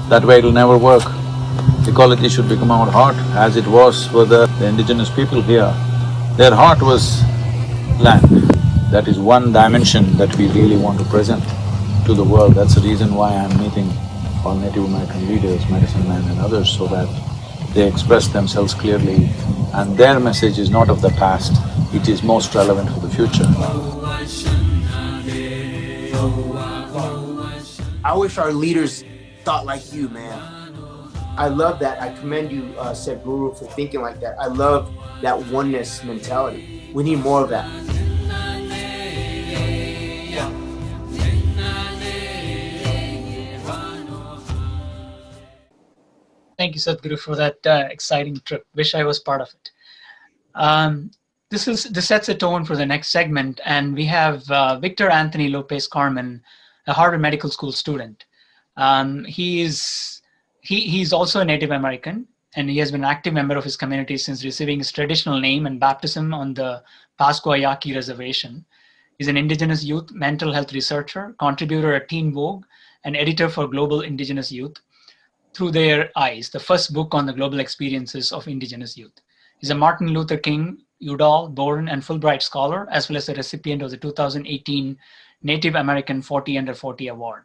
Speaker 2: That way it'll never work. Ecology should become our heart, as it was for the indigenous people here. Their heart was land. That is one dimension that we really want to present to the world. That's the reason why I'm meeting all Native American leaders, medicine men and others, so that they express themselves clearly, and their message is not of the past, it is most relevant for the future.
Speaker 15: I wish our leaders thought like you, man. I love that. I commend you, Sadhguru, for thinking like that. I love that oneness mentality. We need more of that.
Speaker 1: Thank you, Sadhguru, for that exciting trip. Wish I was part of it. This sets a tone for the next segment, and we have Victor Anthony Lopez-Carmen, a Harvard Medical School student. He's also a Native American, and he has been an active member of his community since receiving his traditional name and baptism on the Pascua Yaqui Reservation. He's an Indigenous youth mental health researcher, contributor at Teen Vogue, and editor for Global Indigenous Youth, Through Their Eyes, the first book on the global experiences of Indigenous youth. He's a Martin Luther King, Udall, Boren, and Fulbright scholar, as well as a recipient of the 2018 Native American 40 Under 40 Award.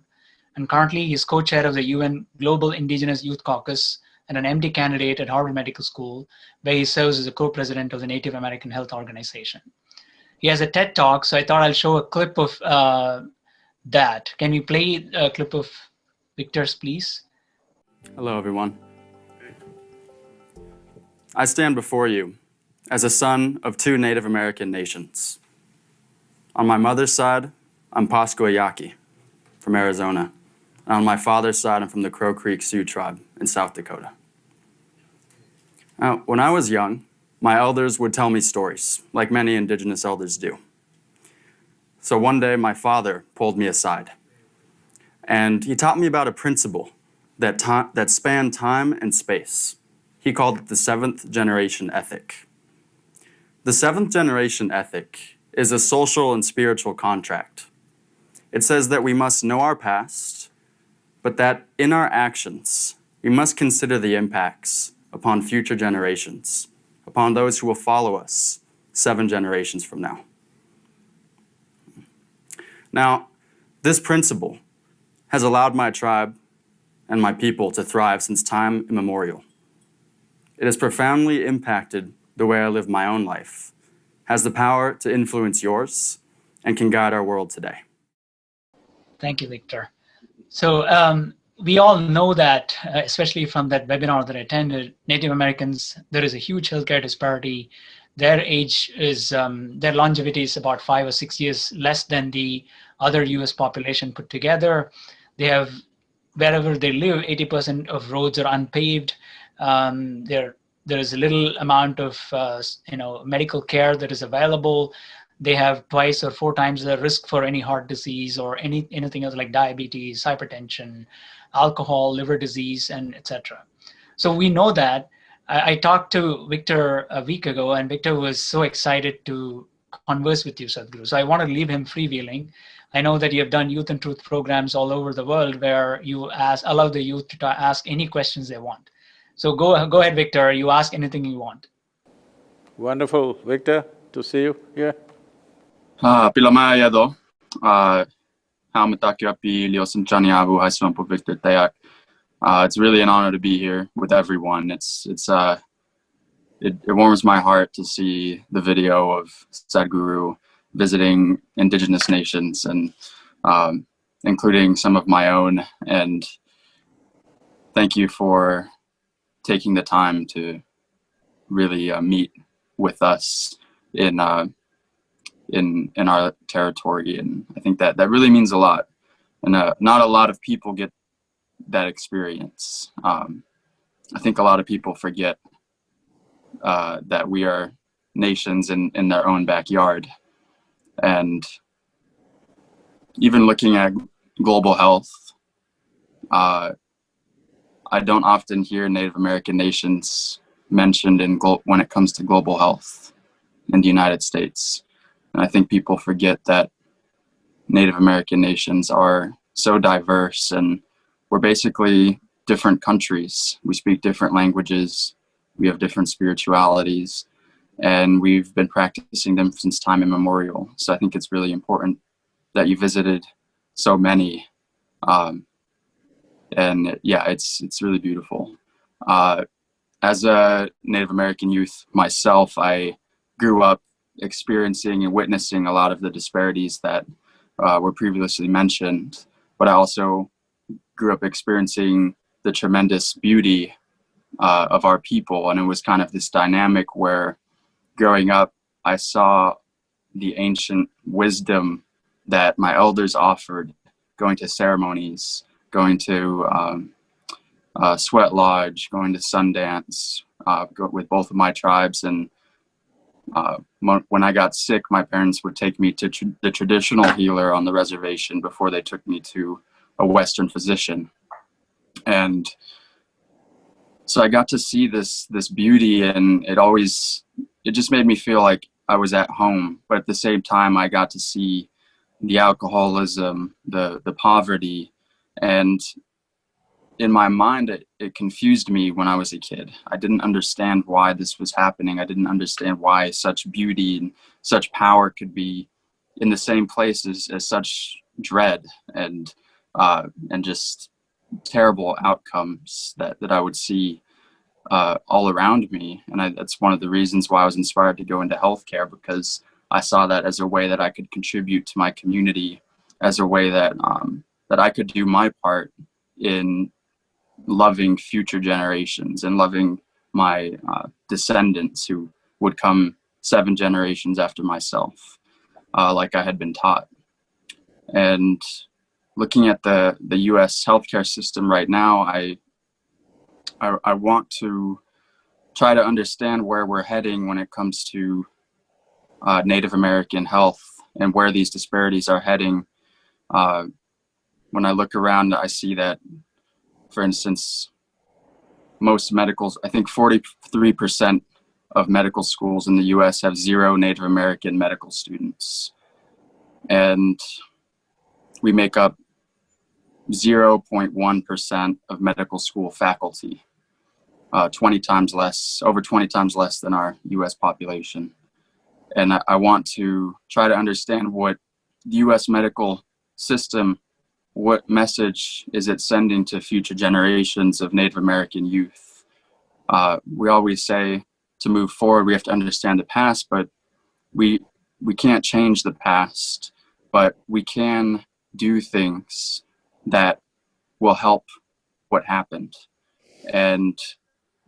Speaker 1: And currently, he's co-chair of the UN Global Indigenous Youth Caucus and an MD candidate at Harvard Medical School, where he serves as a co-president of the Native American Health Organization. He has a TED Talk, so I thought I'll show a clip of that. Can we play a clip of Victor's, please?
Speaker 16: Hello, everyone. I stand before you as a son of two Native American nations. On my mother's side, I'm Pascua Yaqui from Arizona. And on my father's side, I'm from the Crow Creek Sioux tribe in South Dakota. Now, when I was young, my elders would tell me stories, like many Indigenous elders do. So one day, my father pulled me aside, and he taught me about a principle that spanned time and space. He called it the seventh generation ethic. The seventh generation ethic is a social and spiritual contract. It says that we must know our past, but that in our actions, we must consider the impacts upon future generations, upon those who will follow us 7 generations from now. Now, this principle has allowed my tribe and my people to thrive since time immemorial. It has profoundly impacted the way I live my own life, has the power to influence yours, and can guide our world today.
Speaker 1: Thank you, Victor. So we all know that, especially from that webinar that I attended, Native Americans, there is a huge healthcare disparity. Their age is, their longevity is about 5 or 6 years less than the other US population put together. They have, wherever they live, 80% of roads are unpaved. Their There is a little amount of medical care that is available. They have twice or 4 times the risk for any heart disease or anything else like diabetes, hypertension, alcohol, liver disease, and etc. So we know that. I talked to Victor a week ago, and Victor was so excited to converse with you, Sadhguru. So I want to leave him freewheeling. I know that you have done Youth and Truth programs all over the world where you allow the youth to ask any questions they want. So go ahead, Victor. You ask anything you want.
Speaker 2: Wonderful, Victor, to see you here.
Speaker 16: Pilamaya Hamatakiapi Liosimchaniabu Haiswampo Victor Tayak. It's really an honor to be here with everyone. It warms my heart to see the video of Sadhguru visiting Indigenous nations and including some of my own. And thank you for taking the time to really meet with us in our territory. And I think that really means a lot. And not a lot of people get that experience. I think a lot of people forget that we are nations in their own backyard. And even looking at global health, I don't often hear Native American nations mentioned when it comes to global health in the United States. And I think people forget that Native American nations are so diverse, and we're basically different countries. We speak different languages, we have different spiritualities, and we've been practicing them since time immemorial. So I think it's really important that you visited so many. And yeah, it's really beautiful. As a Native American youth myself, I grew up experiencing and witnessing a lot of the disparities that were previously mentioned, but I also grew up experiencing the tremendous beauty of our people. And it was kind of this dynamic where growing up, I saw the ancient wisdom that my elders offered, going to ceremonies, going to Sweat Lodge, going to Sundance with both of my tribes. And when I got sick, my parents would take me to the traditional healer on the reservation before they took me to a Western physician. And so I got to see this beauty, and it just made me feel like I was at home. But at the same time, I got to see the alcoholism, the poverty, and in my mind, it confused me when I was a kid. I didn't understand why this was happening. I didn't understand why such beauty and such power could be in the same place as such dread and just terrible outcomes that I would see all around me. And that's one of the reasons why I was inspired to go into healthcare, because I saw that as a way that I could contribute to my community, as a way that I could do my part in loving future generations and loving my descendants who would come 7 generations after myself, like I had been taught. And looking at the U.S. healthcare system right now, I want to try to understand where we're heading when it comes to Native American health and where these disparities are heading. When I look around, I see that, for instance, most medicals, I think 43% of medical schools in the US have 0 Native American medical students. And we make up 0.1% of medical school faculty, over 20 times less than our US population. And I want to try to understand what the US medical system, what message is it sending to future generations of Native American youth? We always say to move forward, we have to understand the past, but we can't change the past, but we can do things that will help what happened and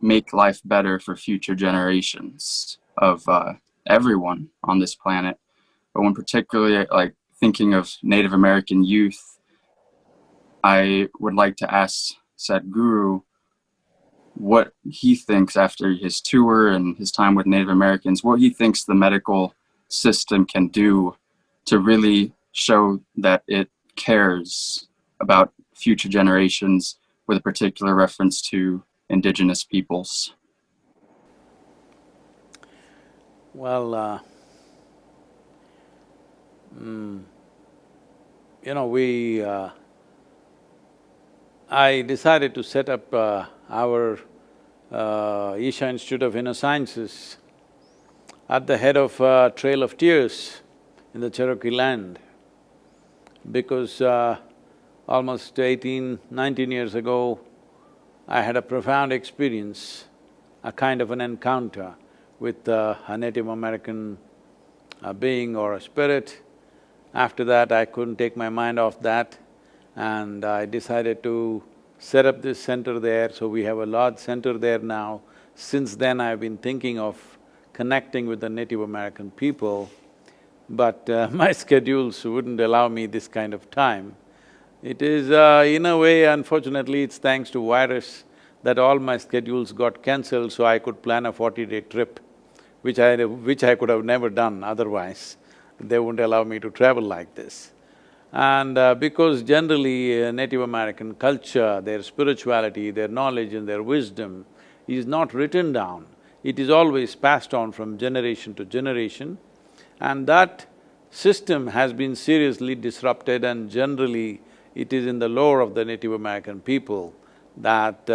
Speaker 16: make life better for future generations of everyone on this planet. But when particularly like thinking of Native American youth, I would like to ask Sadhguru, what he thinks after his tour and his time with Native Americans, what he thinks the medical system can do to really show that it cares about future generations with a particular reference to Indigenous peoples.
Speaker 2: Well, I decided to set up our Isha Institute of Inner Sciences at the head of Trail of Tears in the Cherokee land, because almost 19 years ago, I had a profound experience, a kind of an encounter with a Native American being or a spirit. After that, I couldn't take my mind off that, and I decided to set up this center there, so we have a large center there now. Since then, I've been thinking of connecting with the Native American people, but my schedules wouldn't allow me this kind of time. It is, in a way, unfortunately, it's thanks to virus that all my schedules got cancelled, so I could plan a 40-day trip, which I could have never done otherwise. They wouldn't allow me to travel like this. And because generally Native American culture, their spirituality, their knowledge and their wisdom is not written down, it is always passed on from generation to generation, and that system has been seriously disrupted, and generally it is in the lore of the Native American people that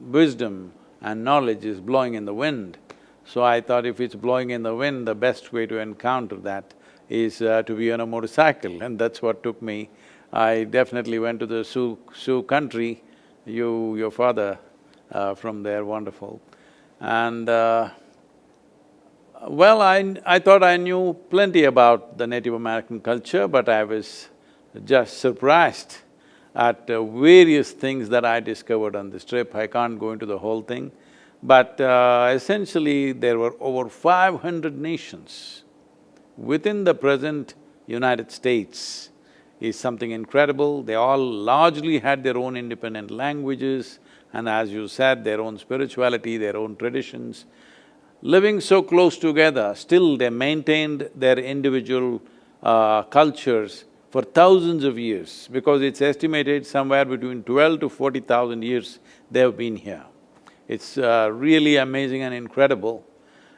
Speaker 2: wisdom and knowledge is blowing in the wind. So I thought if it's blowing in the wind, the best way to encounter that is to be on a motorcycle, and that's what took me. I definitely went to the Sioux country, your father from there, wonderful. And well, I thought I knew plenty about the Native American culture, but I was just surprised at various things that I discovered on this trip. I can't go into the whole thing, but essentially there were over 500 nations within the present United States. Is something incredible. They all largely had their own independent languages and, as you said, their own spirituality, their own traditions. Living so close together, still they maintained their individual cultures for thousands of years, because it's estimated somewhere between 12 to 40,000 years they've been here. It's really amazing and incredible.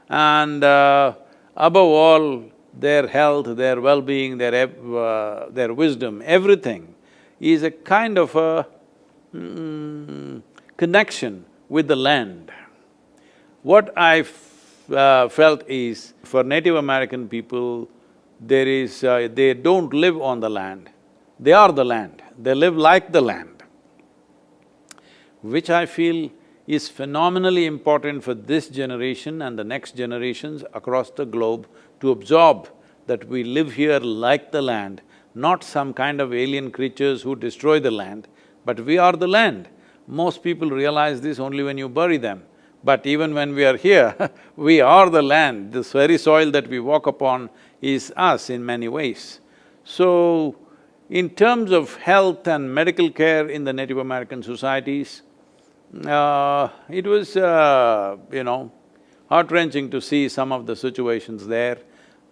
Speaker 2: And above all, their health, their well-being, their wisdom, everything is a kind of a connection with the land. What I felt is, for Native American people, they don't live on the land, they are the land, they live like the land, which I feel is phenomenally important for this generation and the next generations across the globe to absorb that we live here like the land, not some kind of alien creatures who destroy the land, but we are the land. Most people realize this only when you bury them. But even when we are here, we are the land. This very soil that we walk upon is us in many ways. So, in terms of health and medical care in the Native American societies, it was, heart-wrenching to see some of the situations there,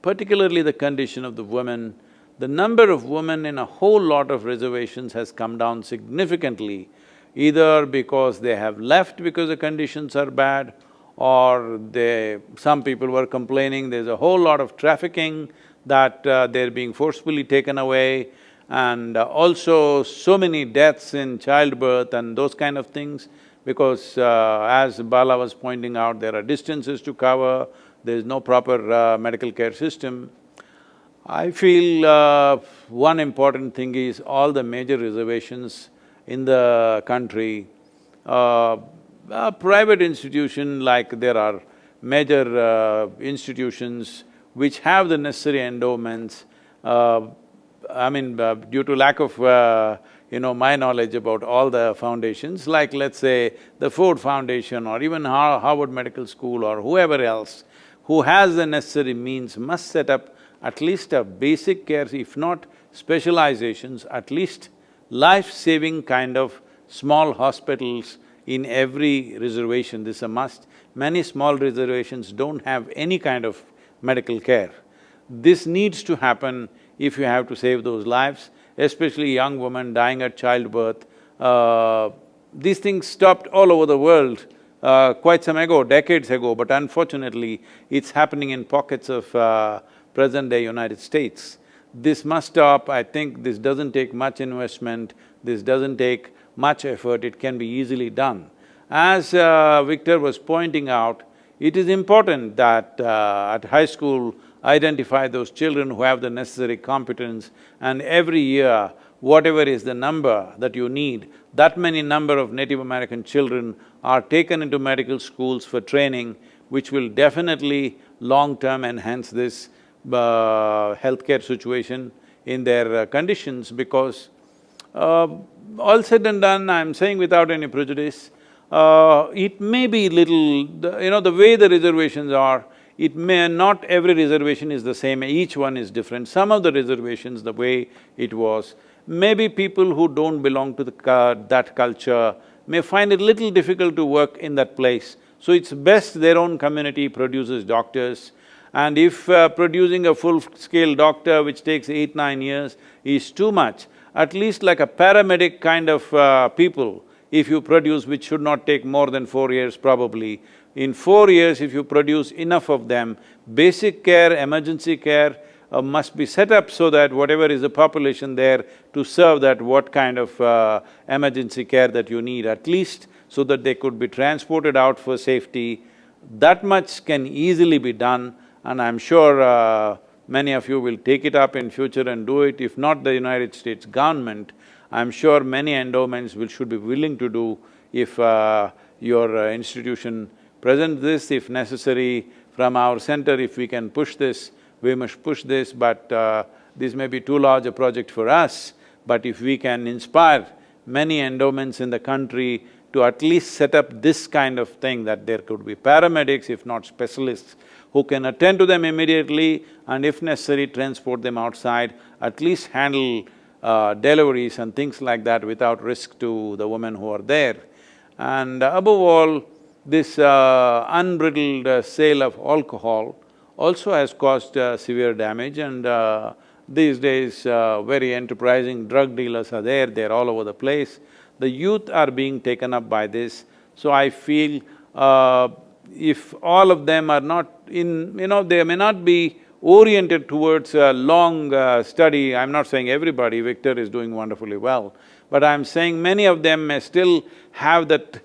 Speaker 2: particularly the condition of the women. The number of women in a whole lot of reservations has come down significantly, either because they have left because the conditions are bad, or some people were complaining there's a whole lot of trafficking, that they're being forcefully taken away, and also so many deaths in childbirth and those kind of things, because as Bala was pointing out, there are distances to cover, there's no proper medical care system. I feel one important thing is all the major reservations in the country, a private institution, like there are major institutions which have the necessary endowments. Due to lack of my knowledge about all the foundations, like let's say the Ford Foundation or even Harvard Medical School or whoever else who has the necessary means must set up at least a basic care, if not specializations, at least life-saving kind of small hospitals in every reservation. This is a must. Many small reservations don't have any kind of medical care. This needs to happen if you have to save those lives, especially young women dying at childbirth. These things stopped all over the world quite some ago, decades ago, but unfortunately, it's happening in pockets of present-day United States. This must stop. I think this doesn't take much investment, this doesn't take much effort, it can be easily done. As Victor was pointing out, it is important that at high school, identify those children who have the necessary competence, and every year, whatever is the number that you need, that many number of Native American children are taken into medical schools for training, which will definitely long-term enhance this healthcare situation in their conditions, because all said and done, I'm saying without any prejudice, it may be little… the way the reservations are, it may not… every reservation is the same, each one is different. Some of the reservations, the way it was, maybe people who don't belong to that culture may find it little difficult to work in that place. So it's best their own community produces doctors, and if producing a full-scale doctor which takes 8–9 years is too much, at least like a paramedic kind of people, if you produce, which should not take more than 4 years probably, in 4 years if you produce enough of them, basic care, emergency care must be set up so that whatever is the population there to serve that what kind of emergency care that you need, at least so that they could be transported out for safety. That much can easily be done, and I'm sure many of you will take it up in future and do it. If not the United States government, I'm sure many endowments should be willing to do if your institution presents this, if necessary, from our center, if we can push this, we must push this, but this may be too large a project for us. But if we can inspire many endowments in the country to at least set up this kind of thing, that there could be paramedics, if not specialists, who can attend to them immediately and if necessary transport them outside, at least handle deliveries and things like that without risk to the women who are there. And above all, this unbridled sale of alcohol also has caused severe damage, and these days very enterprising drug dealers are there, they're all over the place. The youth are being taken up by this, so I feel if all of them are not in… they may not be oriented towards a long study. I'm not saying everybody, Victor is doing wonderfully well, but I'm saying many of them may still have that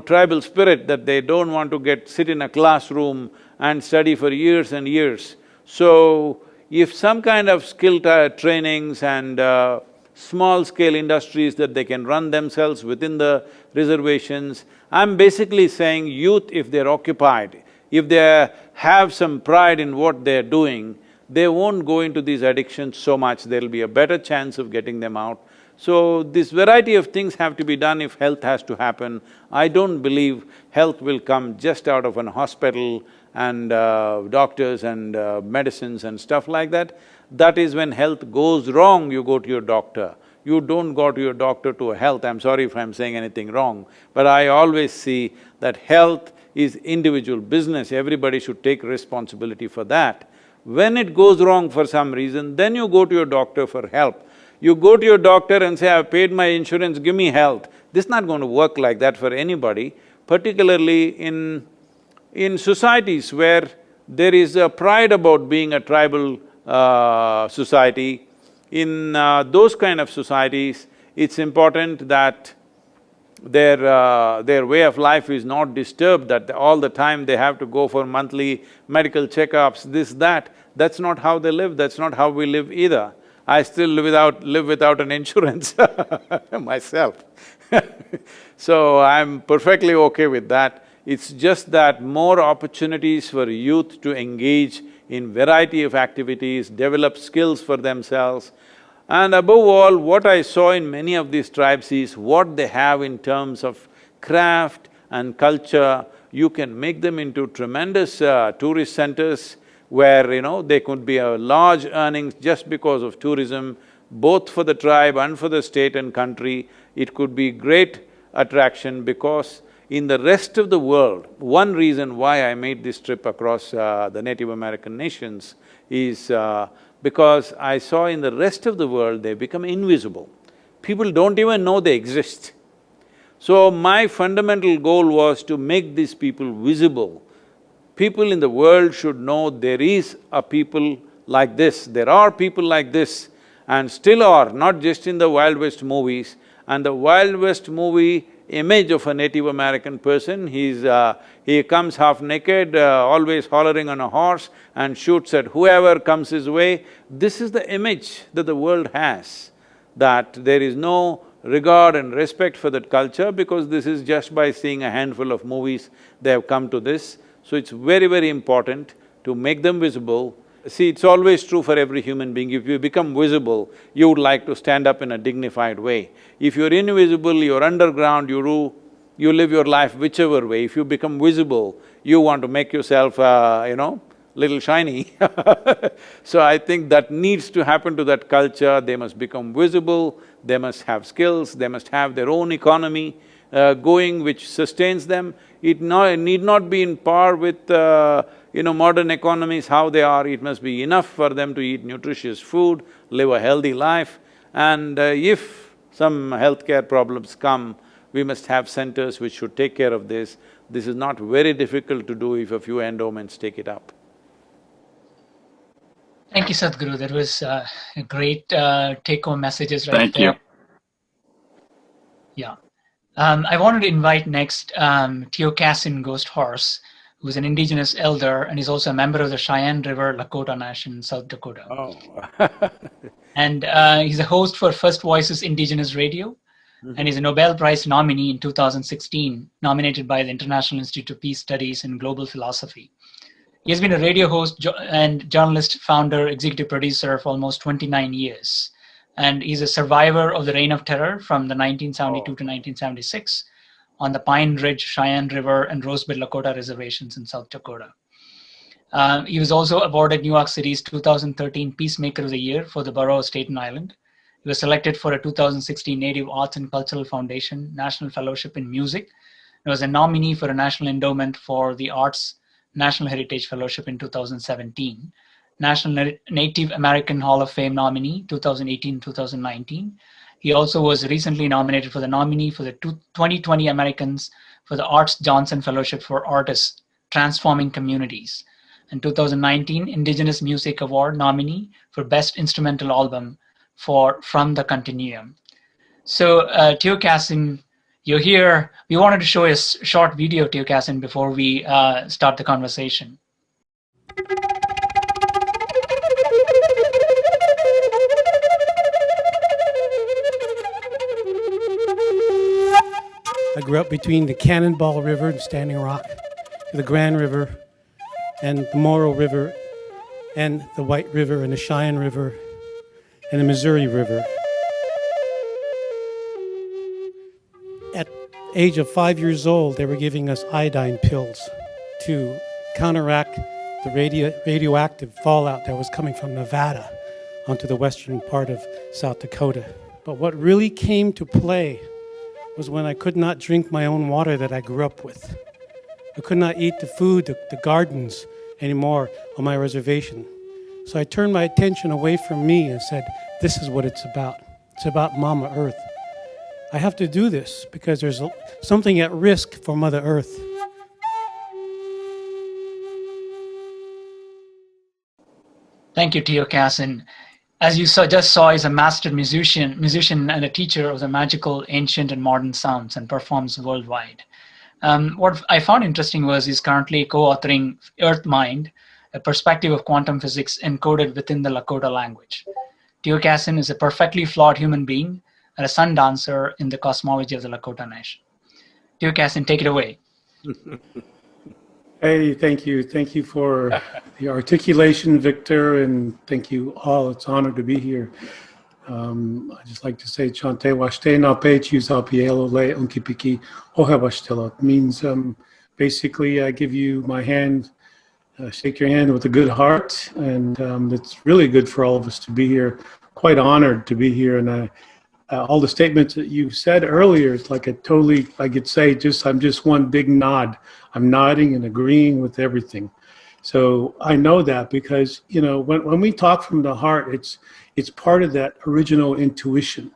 Speaker 2: tribal spirit, that they don't want to sit in a classroom and study for years and years. So, if some kind of skill trainings and small-scale industries that they can run themselves within the reservations, I'm basically saying youth, if they're occupied, if they have some pride in what they're doing, they won't go into these addictions so much, there'll be a better chance of getting them out. So, this variety of things have to be done if health has to happen. I don't believe health will come just out of an hospital and doctors and medicines and stuff like that. That is when health goes wrong, you go to your doctor. You don't go to your doctor to health. I'm sorry if I'm saying anything wrong, but I always see that health is individual business, everybody should take responsibility for that. When it goes wrong for some reason, then you go to your doctor for help. You go to your doctor and say, I've paid my insurance, give me health. This is not going to work like that for anybody, particularly in societies where there is a pride about being a tribal society. In those kind of societies, it's important that their way of life is not disturbed, that all the time they have to go for monthly medical checkups, this, that. That's not how they live, that's not how we live either. I still live without an insurance myself so I'm perfectly okay with that. It's just that more opportunities for youth to engage in variety of activities, develop skills for themselves. And above all, what I saw in many of these tribes is what they have in terms of craft and culture. You can make them into tremendous tourist centers where, they could be a large earnings just because of tourism, both for the tribe and for the state and country. It could be great attraction, because in the rest of the world, one reason why I made this trip across the Native American nations is because I saw in the rest of the world they become invisible. People don't even know they exist. So my fundamental goal was to make these people visible. People in the world should know there is a people like this, there are people like this, and still are, not just in the Wild West movies. And the Wild West movie image of a Native American person, he comes half naked, always hollering on a horse and shoots at whoever comes his way. This is the image that the world has, that there is no regard and respect for that culture, because this is just by seeing a handful of movies they have come to this. So it's very, very important to make them visible. See, it's always true for every human being, if you become visible, you would like to stand up in a dignified way. If you're invisible, you're underground, you live your life whichever way. If you become visible, you want to make yourself, little shiny. So I think that needs to happen to that culture. They must become visible, they must have skills, they must have their own economy going which sustains them. It need not be in par with modern economies, how they are. It must be enough for them to eat nutritious food, live a healthy life. And if some healthcare problems come, we must have centers which should take care of this. This is not very difficult to do if a few endowments take it up.
Speaker 1: Thank you, Sadhguru. That was a great take-home messages right there.
Speaker 16: Thank you.
Speaker 1: Yeah. I wanted to invite next Tiokasin Ghosthorse, who's an Indigenous elder and is also a member of the Cheyenne River Lakota Nation, South Dakota.
Speaker 2: Oh.
Speaker 1: And he's a host for First Voices Indigenous Radio, and he's a Nobel Prize nominee in 2016, nominated by the International Institute of Peace Studies and Global Philosophy. He has been a radio host and journalist, founder, executive producer for almost 29 years. And he's a survivor of the Reign of Terror from the 1972 to 1976 on the Pine Ridge, Cheyenne River, and Rosebud Lakota reservations in South Dakota. He was also awarded New York City's 2013 Peacemaker of the Year for the borough of Staten Island. He was selected for a 2016 Native Arts and Cultural Foundation National Fellowship in Music. He was a nominee for a National Endowment for the Arts National Heritage Fellowship in 2017. National Native American Hall of Fame nominee, 2018-2019. He also was recently nominated for the nominee for the 2020 Americans for the Arts Johnson Fellowship for Artists Transforming Communities. And 2019 Indigenous Music Award nominee for Best Instrumental Album for From the Continuum. So Tiokasin, you're here. We wanted to show a short video, Tiokasin, before we start the conversation.
Speaker 17: I grew up between the Cannonball River and Standing Rock, the Grand River, and the Morrow River, and the White River, and the Cheyenne River, and the Missouri River. At the age of 5 years old, they were giving us iodine pills to counteract the radioactive fallout that was coming from Nevada onto the western part of South Dakota. But what really came to play was when I could not drink my own water that I grew up with. I could not eat the food, the gardens anymore on my reservation. So I turned my attention away from me and said, this is what it's about. It's about Mama Earth. I have to do this because there's something at risk for Mother Earth.
Speaker 1: Thank you, Tiokasin. As you just saw, he's a master musician and a teacher of the magical, ancient, and modern sounds, and performs worldwide. What I found interesting was he's currently co-authoring Earth Mind, a perspective of quantum physics encoded within the Lakota language. Tiokasin is a perfectly flawed human being and a sun dancer in the cosmology of the Lakota Nation. Tiokasin, take it away.
Speaker 17: Hey, thank you. Thank you for the articulation, Victor, and thank you all. It's an honor to be here. I just like to say, Chante washte na pe chusa pielo le unkipiki ohabashtela. It means basically I give you my hand, shake your hand with a good heart, and it's really good for all of us to be here. Quite honored to be here, and all the statements that you said earlier, it's like I could say I'm just one big nod. I'm nodding and agreeing with everything. So I know that because, you know, when we talk from the heart, it's part of that original intuition.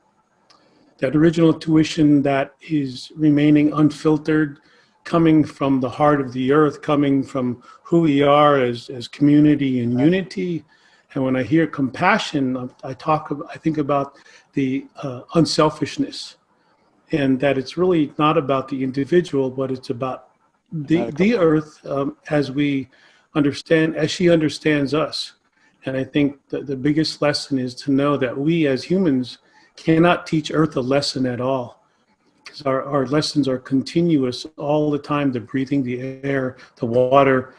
Speaker 17: That original intuition that is remaining unfiltered, coming from the heart of the earth, coming from who we are as community and unity. And when I hear compassion, I think about the unselfishness, and that it's really not about the individual, but it's about the earth as we understand, as she understands us. And I think that the biggest lesson is to know that we as humans cannot teach Earth a lesson at all, because our lessons are continuous all the time, the breathing, the air, the water,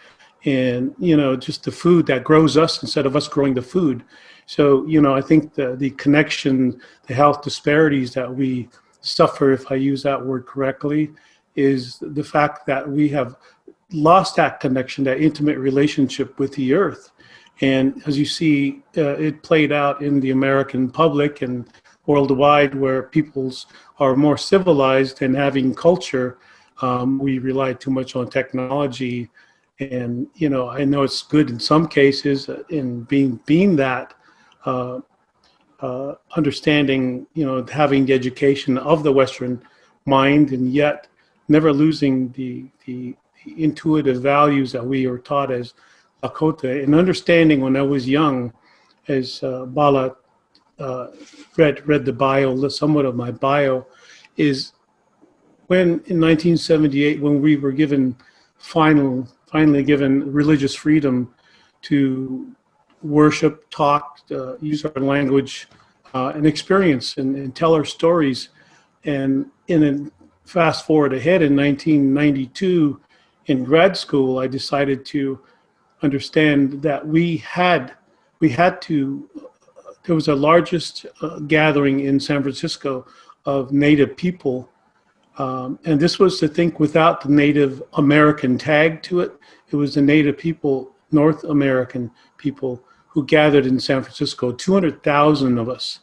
Speaker 17: and, you know, just the food that grows us instead of us growing the food. So, you know, I think the connection, the health disparities that we suffer, if I use that word correctly, is the fact that we have lost that connection, that intimate relationship with the earth. And as you see, it played out in the American public and worldwide, where peoples are more civilized and having culture. We rely too much on technology. And, you know, I know it's good in some cases in being that understanding, you know, having the education of the Western mind, and yet never losing the intuitive values that we are taught as Lakota. And understanding when I was young, as Bala read the bio, somewhat of my bio, is when in 1978, when we were finally given religious freedom to worship, talk, use our language, and experience and tell our stories. And in fast forward ahead, in 1992, in grad school, I decided to understand that we had to. There was the largest gathering in San Francisco of Native people, and this was to think without the Native American tag to it. It was the Native people, North American people, who gathered in San Francisco, 200,000 of us,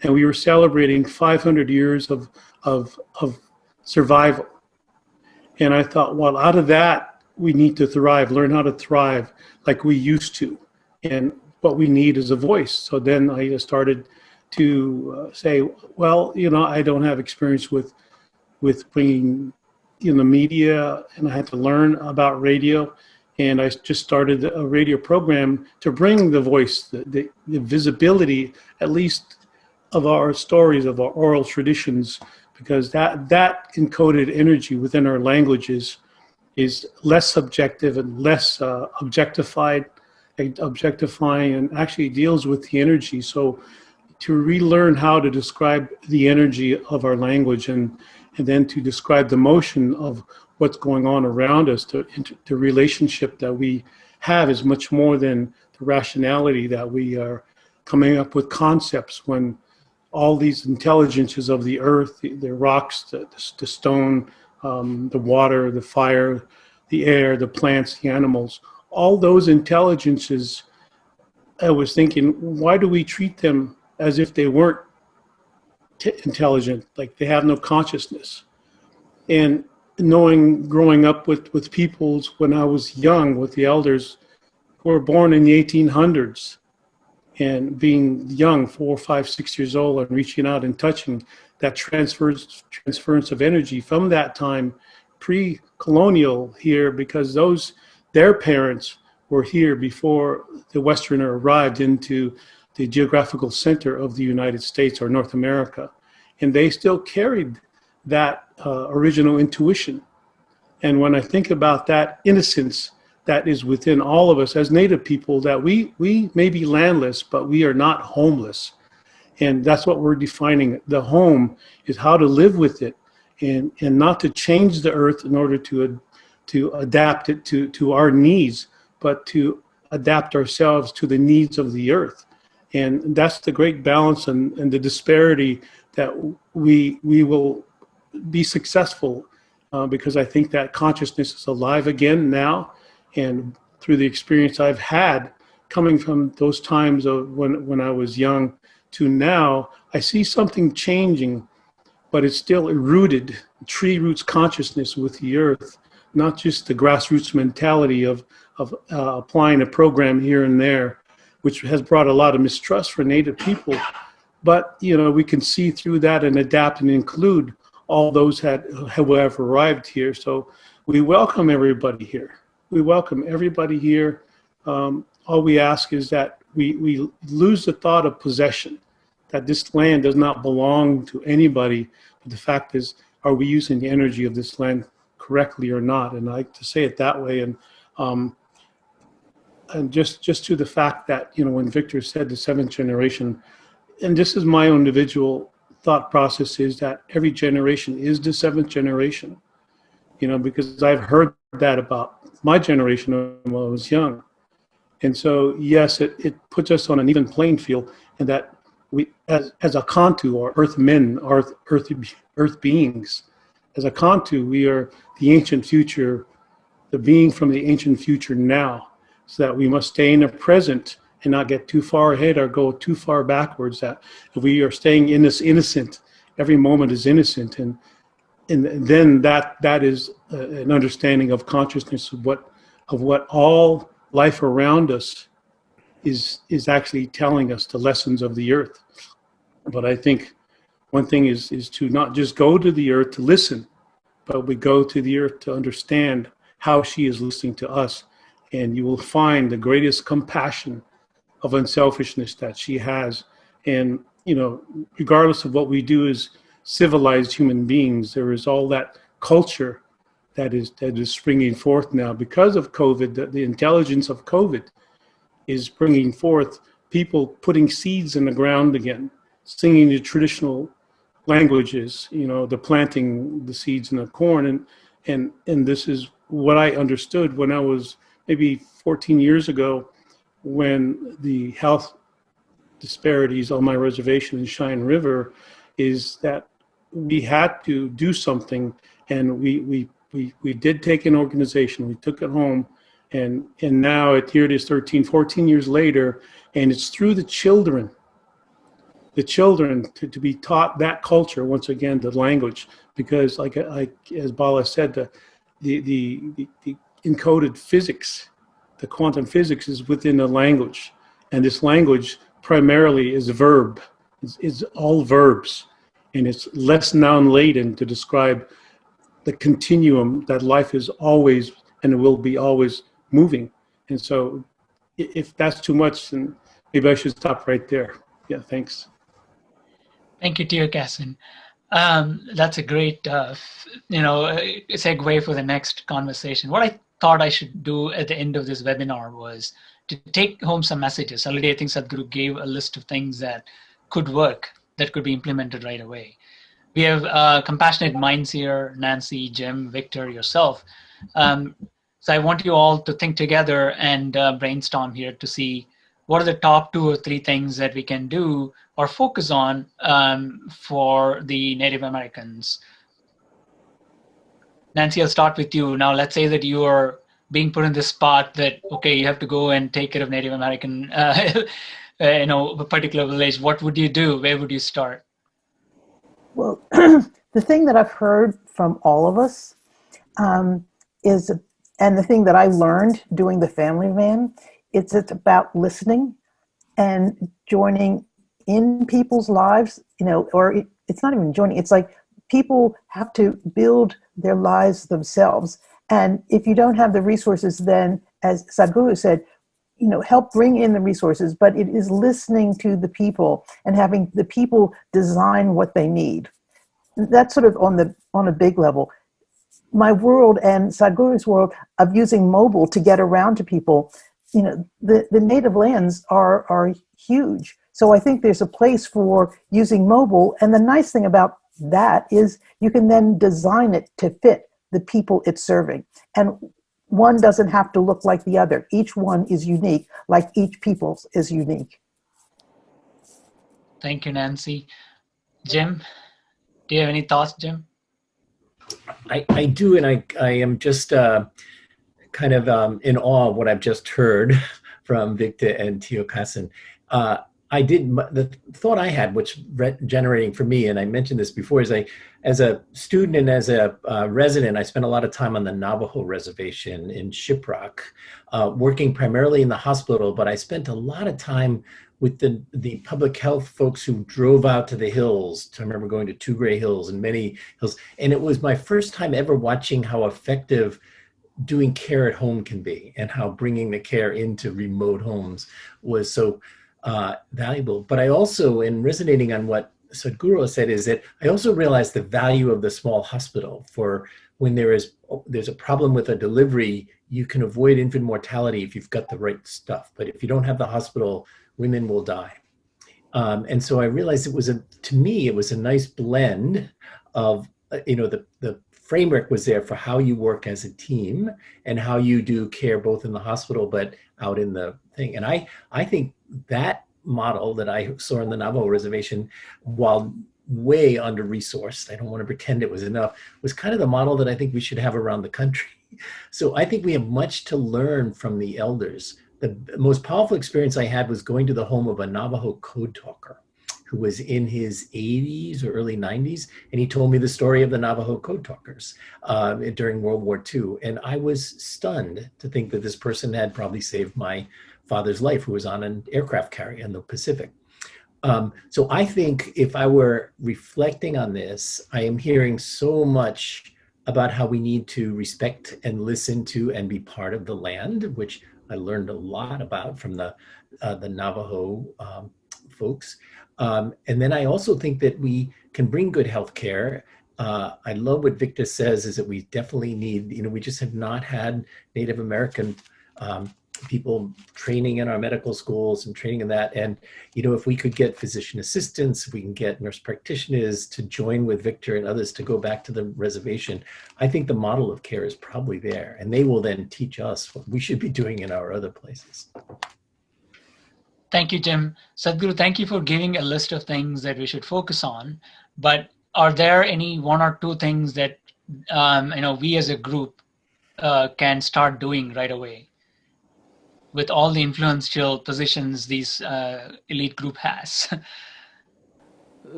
Speaker 17: and we were celebrating 500 years of survival. And I thought, well, out of that, we need to thrive, learn how to thrive like we used to. And what we need is a voice. So then I started to say, well, you know, I don't have experience with bringing in the media, and I had to learn about radio. And I just started a radio program to bring the voice, the visibility, at least of our stories, of our oral traditions, because that encoded energy within our languages is less subjective and less objectifying, and actually deals with the energy. So to relearn how to describe the energy of our language, and then to describe the motion of what's going on around us, the relationship that we have is much more than the rationality that we are coming up with concepts, when all these intelligences of the earth, the rocks, the stone, the water, the fire, the air, the plants, the animals, all those intelligences, I was thinking, why do we treat them as if they weren't intelligent, like they have no consciousness? And growing up with peoples when I was young, with the elders who were born in the 1800s, and being young, 4, 5, 6 years old, and reaching out and touching that transference of energy from that time, pre-colonial here, because their parents were here before the Westerner arrived into the geographical center of the United States or North America. And they still carried that original intuition. And when I think about that innocence that is within all of us as Native people, that we may be landless, but we are not homeless. And that's what we're defining. The home is how to live with it, and not to change the earth in order to adapt it to our needs, but to adapt ourselves to the needs of the earth. And that's the great balance and the disparity that we will be successful, because I think that consciousness is alive again now. And through the experience I've had coming from those times of when I was young, to now, I see something changing, but it's still rooted, tree roots consciousness with the earth, not just the grassroots mentality of applying a program here and there, which has brought a lot of mistrust for Native people. But, you know, we can see through that and adapt and include all those who have arrived here. So we welcome everybody here. We welcome everybody here. All we ask is that we lose the thought of possession, that this land does not belong to anybody. But the fact is, are we using the energy of this land correctly or not? And I like to say it that way. And just to the fact that, you know, when Victor said the seventh generation, and this is my own individual thought process, is that every generation is the seventh generation, you know, because I've heard that about my generation when I was young. And so, yes, it puts us on an even playing field, and that we, as a Kantu, or earth men, or earth beings, as a Kantu, we are the ancient future, the being from the ancient future now, so that we must stay in the present and not get too far ahead or go too far backwards. That if we are staying in this innocent, every moment is innocent, and then that is an understanding of consciousness of what all life around us is actually telling us, the lessons of the earth. But I think one thing is to not just go to the earth to listen, but we go to the earth to understand how she is listening to us, and you will find the greatest compassion of unselfishness that she has. And, you know, regardless of what we do as civilized human beings, there is all that culture that is springing forth now because of COVID. The intelligence of COVID is bringing forth people putting seeds in the ground again, singing the traditional languages, you know, the planting the seeds in the corn. And this is what I understood when I was maybe 14 years ago, when the health disparities on my reservation in Cheyenne River, is that we had to do something. And we did take an organization, we took it home, and now here it is 13, 14 years later, and it's through the children to be taught that culture, once again, the language, because like as Bala said, the encoded physics, the quantum physics is within the language, and this language primarily is verb, is all verbs, and it's less noun laden to describe the continuum that life is always and will be always moving. And so if that's too much, then maybe I should stop right there. Yeah, thanks.
Speaker 1: Thank you, Tiokasin. That's a great, segue for the next conversation. What I thought I should do at the end of this webinar was to take home some messages. Already, I think Sadhguru gave a list of things that could work, that could be implemented right away. We have compassionate minds here: Nancy, Jim, Victor, yourself. So I want you all to think together and brainstorm here to see what are the top 2 or 3 things that we can do or focus on for the Native Americans. Nancy, I'll start with you. Now, let's say that you are being put in this spot that, okay, you have to go and take care of Native American, a particular village. What would you do? Where would you start?
Speaker 9: Well, the thing that I've heard from all of us is, and the thing that I learned doing the family van, it's about listening and joining in people's lives, or it's not even joining, it's like people have to build their lives themselves. And if you don't have the resources, then, as Sadhguru said, help bring in the resources, but it is listening to the people and having the people design what they need. That's sort of on a big level. My world and Sadhguru's world of using mobile to get around to people, the native lands are huge. So I think there's a place for using mobile. And the nice thing about that is you can then design it to fit the people it's serving. And one doesn't have to look like the other. Each one is unique, like each people is unique.
Speaker 1: Thank you, Nancy. Jim, do you have any thoughts, Jim?
Speaker 10: I do, and I am just kind of in awe of what I've just heard from Victor and Tiokasin. the thought I had, which generating for me, and I mentioned this before, is as a student and as a resident, I spent a lot of time on the Navajo reservation in Shiprock, working primarily in the hospital, but I spent a lot of time with the public health folks who drove out to the hills. I remember going to Two Gray Hills and many hills, and it was my first time ever watching how effective doing care at home can be, and how bringing the care into remote homes was so valuable. But I also, in resonating on what Sadhguru said, is that I also realized the value of the small hospital for when there's a problem with a delivery. You can avoid infant mortality if you've got the right stuff. But if you don't have the hospital, women will die. And so I realized to me, it was a nice blend of, the framework was there for how you work as a team and how you do care both in the hospital, but out in the thing. And I think that model that I saw in the Navajo reservation, while way under-resourced, I don't want to pretend it was enough, was kind of the model that I think we should have around the country. So I think we have much to learn from the elders. The most powerful experience I had was going to the home of a Navajo code talker who was in his 80s or early 90s. And he told me the story of the Navajo code talkers during World War II. And I was stunned to think that this person had probably saved my father's life, who was on an aircraft carrier in the Pacific. So I think if I were reflecting on this, I am hearing so much about how we need to respect and listen to and be part of the land, which I learned a lot about from the Navajo folks. And then I also think that we can bring good health care. I love what Victor says, is that we definitely need, we just have not had Native American people training in our medical schools and training in that. And, if we could get physician assistants, if we can get nurse practitioners to join with Victor and others to go back to the reservation, I think the model of care is probably there. And they will then teach us what we should be doing in our other places.
Speaker 1: Thank you, Tim. Sadhguru, thank you for giving a list of things that we should focus on. But are there any one or two things that we as a group can start doing right away with all the influential positions these elite group has?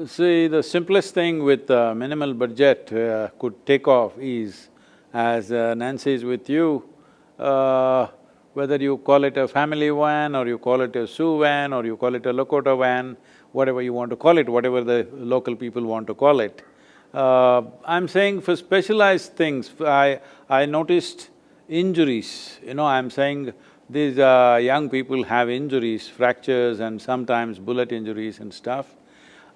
Speaker 2: See, the simplest thing with minimal budget could take off is, as Nancy is with you, whether you call it a family van or you call it a Sioux van or you call it a Lakota van, whatever you want to call it, whatever the local people want to call it. I'm saying for specialized things, I noticed injuries, I'm saying these young people have injuries, fractures and sometimes bullet injuries and stuff.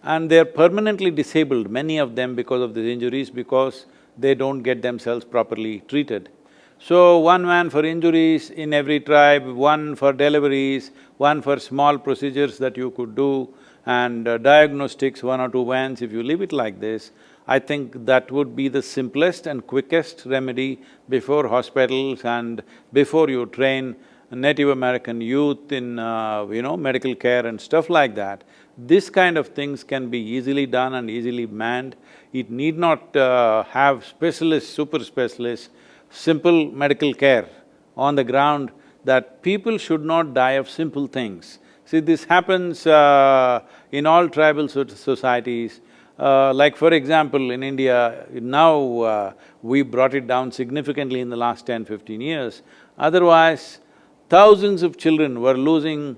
Speaker 2: And they're permanently disabled, many of them, because of these injuries, because they don't get themselves properly treated. So one van for injuries in every tribe, one for deliveries, one for small procedures that you could do, and diagnostics, one or two vans. If you leave it like this, I think that would be the simplest and quickest remedy before hospitals and before you train Native American youth in, medical care and stuff like that. This kind of things can be easily done and easily manned. It need not have specialists, super specialists, simple medical care on the ground, that people should not die of simple things. See, this happens in all tribal societies. Like for example, in India, now we brought it down significantly in the last 10–15 years. Otherwise, thousands of children were losing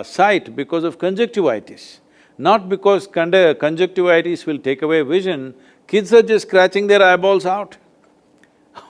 Speaker 2: sight because of conjunctivitis. Not because conjunctivitis will take away vision, kids are just scratching their eyeballs out.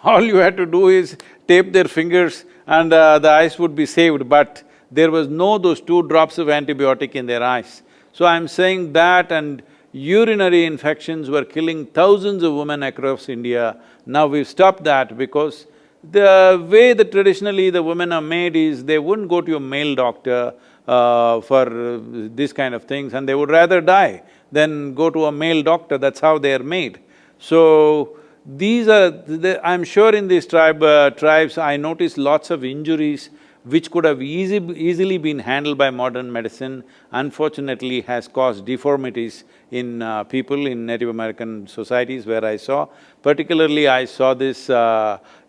Speaker 2: All you had to do is tape their fingers and the eyes would be saved, but there was no those 2 drops of antibiotic in their eyes. So I'm saying that, and urinary infections were killing thousands of women across India. Now we've stopped that because the way that traditionally the women are made is they wouldn't go to a male doctor for these kind of things, and they would rather die than go to a male doctor. That's how they are made. So these are… I'm sure in these tribes, I noticed lots of injuries which could have easily been handled by modern medicine, unfortunately has caused deformities in people in Native American societies where I saw. Particularly, I saw this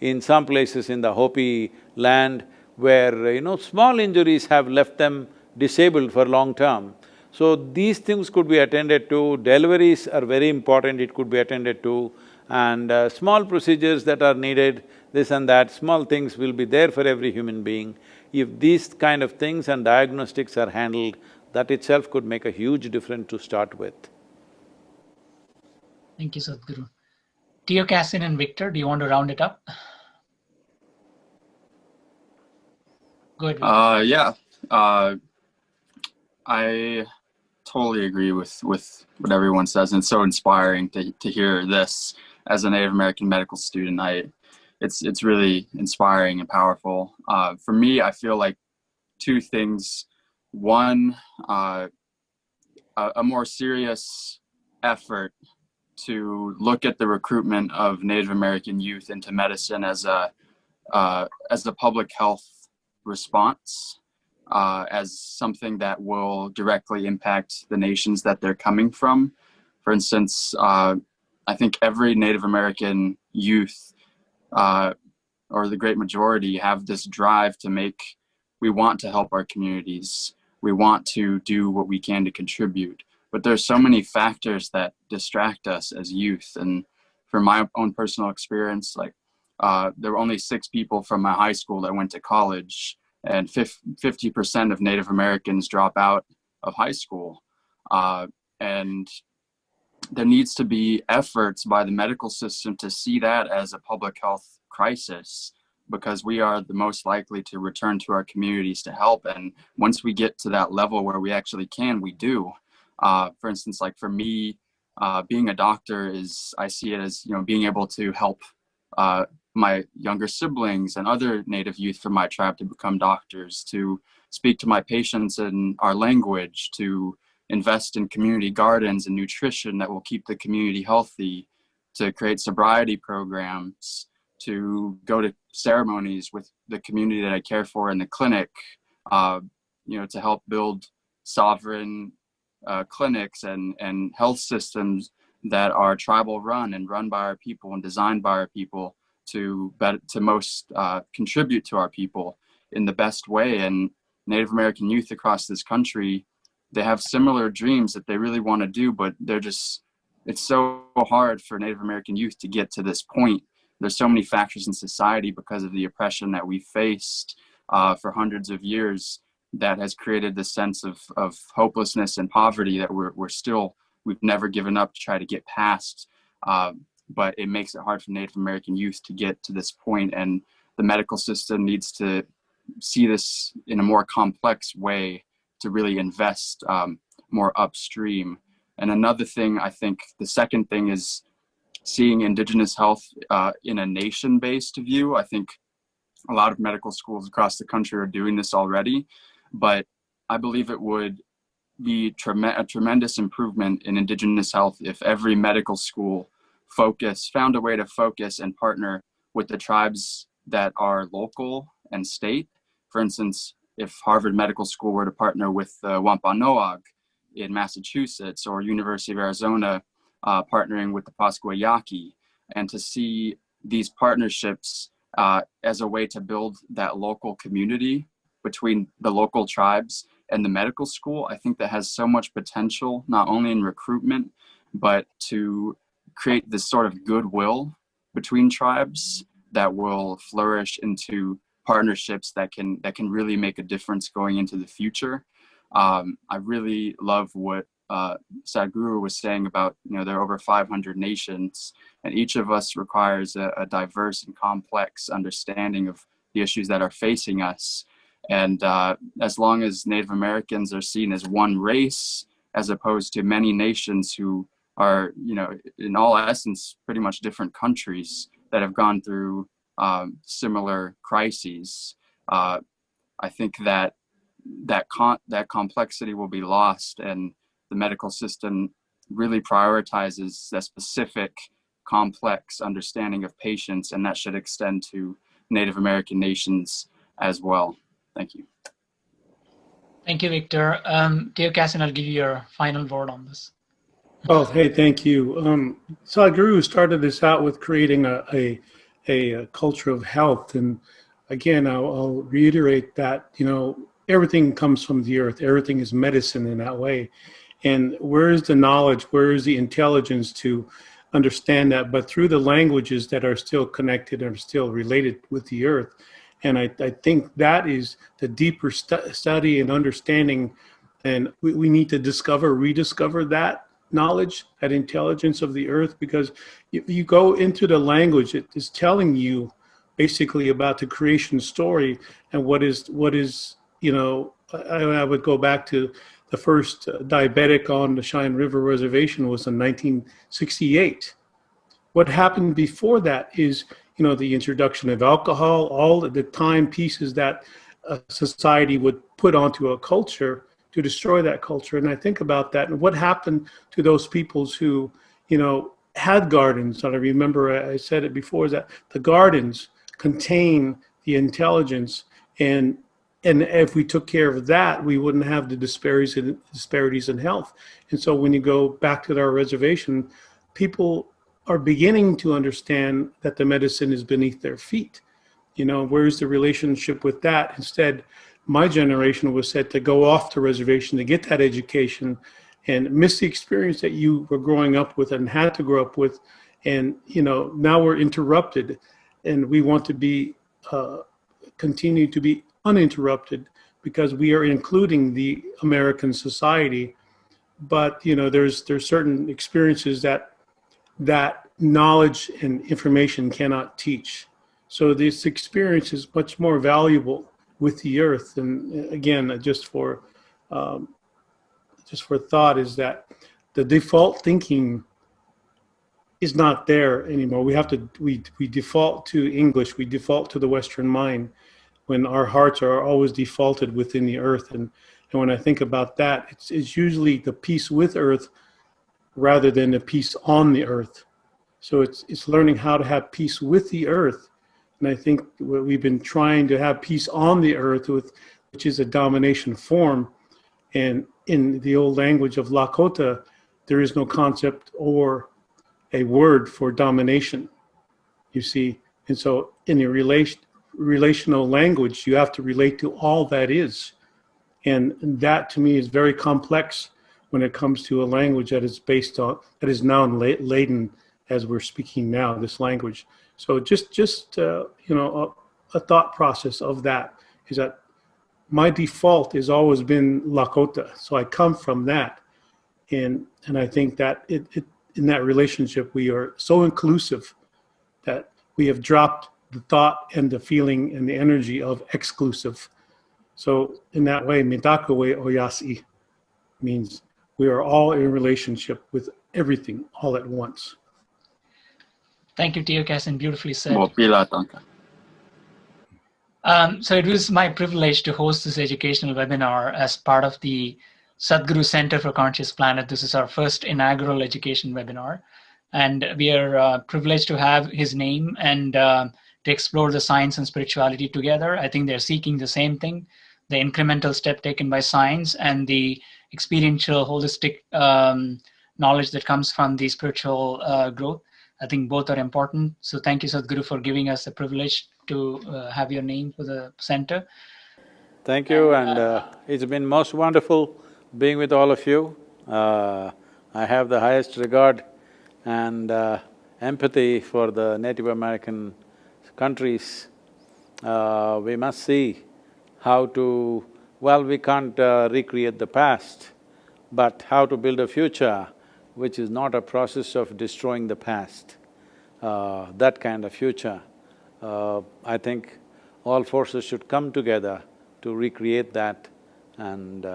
Speaker 2: in some places in the Hopi land where, small injuries have left them disabled for long term. So these things could be attended to, deliveries are very important, it could be attended to, and small procedures that are needed, this and that, small things will be there for every human being. If these kind of things and diagnostics are handled, that itself could make a huge difference to start with.
Speaker 1: Thank you, Sadhguru. Tiokasin and Victor, do you want to round it up? Go ahead, Victor.
Speaker 16: Yeah. I totally agree with what everyone says, and it's so inspiring to hear this as a Native American medical student. It's really inspiring and powerful. For me, I feel like two things. One, a more serious effort to look at the recruitment of Native American youth into medicine as a public health response, as something that will directly impact the nations that they're coming from. For instance, I think every Native American youth, or the great majority, have this drive to we want to help our communities. We want to do what we can to contribute. But there's so many factors that distract us as youth. And from my own personal experience, there were only 6 people from my high school that went to college, and 50% of Native Americans drop out of high school. And there needs to be efforts by the medical system to see that as a public health crisis, because we are the most likely to return to our communities to help. And once we get to that level where we actually can, we do. For instance, like for me, being a doctor I see it as, being able to help my younger siblings and other Native youth from my tribe to become doctors, to speak to my patients in our language, to invest in community gardens and nutrition that will keep the community healthy, to create sobriety programs, to go to ceremonies with the community that I care for in the clinic, to help build sovereign clinics and health systems that are tribal run and run by our people and designed by our people to most contribute to our people in the best way. And Native American youth across this country, they have similar dreams that they really want to do, but it's so hard for Native American youth to get to this point. There's so many factors in society because of the oppression that we faced for hundreds of years that has created this sense of hopelessness and poverty that we've never given up to try to get past. But it makes it hard for Native American youth to get to this point, and the medical system needs to see this in a more complex way to really invest more upstream. And another thing, I think the second thing is seeing Indigenous health in a nation-based view. I think a lot of medical schools across the country are doing this already, but I believe it would be a tremendous improvement in Indigenous health if every medical school found a way to focus and partner with the tribes that are local and state. For instance, if Harvard Medical School were to partner with Wampanoag in Massachusetts, or University of Arizona partnering with the Pascua Yaqui, and to see these partnerships as a way to build that local community between the local tribes and the medical school, I think that has so much potential, not only in recruitment, but to create this sort of goodwill between tribes that will flourish into partnerships that can really make a difference going into the future. I really love what Sadhguru was saying about, there are over 500 nations, and each of us requires a diverse and complex understanding of the issues that are facing us. And as long as Native Americans are seen as one race, as opposed to many nations who are, in all essence, pretty much different countries that have gone through similar crises, I think that complexity will be lost, and the medical system really prioritizes a specific, complex understanding of patients, and that should extend to Native American nations as well. Thank you.
Speaker 1: Thank you, Victor. Tiokasin, I'll give you your final word on this.
Speaker 17: Oh, hey, thank you. Sadhguru started this out with creating a culture of health, and again, I'll reiterate that everything comes from the earth. Everything is medicine in that way. And where is the knowledge? Where is the intelligence to understand that? But through the languages that are still connected and are still related with the earth. And I think that is the deeper study and understanding. And we need to rediscover that knowledge, that intelligence of the earth, because if you go into the language, it is telling you basically about the creation story and what is, I would go back to the first diabetic on the Cheyenne River Reservation was in 1968. What happened before that is, the introduction of alcohol, all the time pieces that society would put onto a culture to destroy that culture. And I think about that and what happened to those peoples who, had gardens. And I remember I said it before, is that the gardens contain the intelligence, and if we took care of that, we wouldn't have the disparities in health. And so when you go back to our reservation, people are beginning to understand that the medicine is beneath their feet. Where's the relationship with that? Instead, my generation was said to go off the reservation to get that education and miss the experience that you were growing up with and had to grow up with. And, now we're interrupted, and we want to be, continue to be uninterrupted because we are including the American society. But, there's certain experiences that knowledge and information cannot teach. So this experience is much more valuable with the earth. And again, just for thought, is that the default thinking is not there anymore. We default to English, we default to the Western mind when our hearts are always defaulted within the earth. And when I think about that, it's usually the peace with earth rather than the peace on the earth. So it's learning how to have peace with the earth. And I think we've been trying to have peace on the earth, which is a domination form. And in the old language of Lakota, there is no concept or a word for domination, you see. And so in a relational language, you have to relate to all that is. And that to me is very complex when it comes to a language that is based on, that is noun-laden as we're speaking now, this language. So just a thought process of that is that my default has always been Lakota. So I come from that. And I think that in that relationship, we are so inclusive that we have dropped the thought and the feeling and the energy of exclusive. So in that way, Midakawe Oyasi means we are all in relationship with everything all at once.
Speaker 1: Thank you, Tiokasin, beautifully said. So it was my privilege to host this educational webinar as part of the Sadhguru Center for Conscious Planet. This is our first inaugural education webinar. And we are privileged to have his name and to explore the science and spirituality together. I think they're seeking the same thing, the incremental step taken by science and the experiential, holistic knowledge that comes from the spiritual growth. I think both are important. So thank you, Sadhguru, for giving us the privilege to have your name for the center.
Speaker 2: Thank you, and it's been most wonderful being with all of you. I have the highest regard and empathy for the Native American countries. We must see how to… well, we can't recreate the past, but how to build a future which is not a process of destroying the past, that kind of future. I think all forces should come together to recreate that, and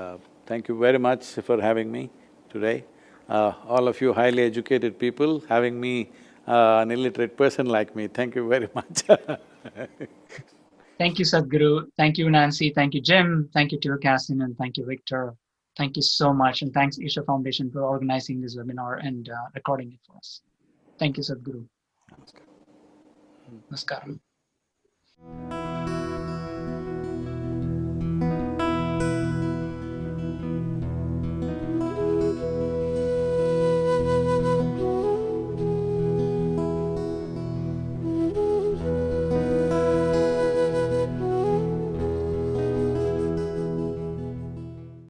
Speaker 2: thank you very much for having me today. All of you highly educated people, having me, an illiterate person like me, thank you very much.
Speaker 1: Thank you, Sadhguru. Thank you, Nancy. Thank you, Jim. Thank you, Tiokasin, and thank you, Victor. Thank you so much, and thanks Isha Foundation for organizing this webinar and recording it for us. Thank you, Sadhguru. Namaskaram.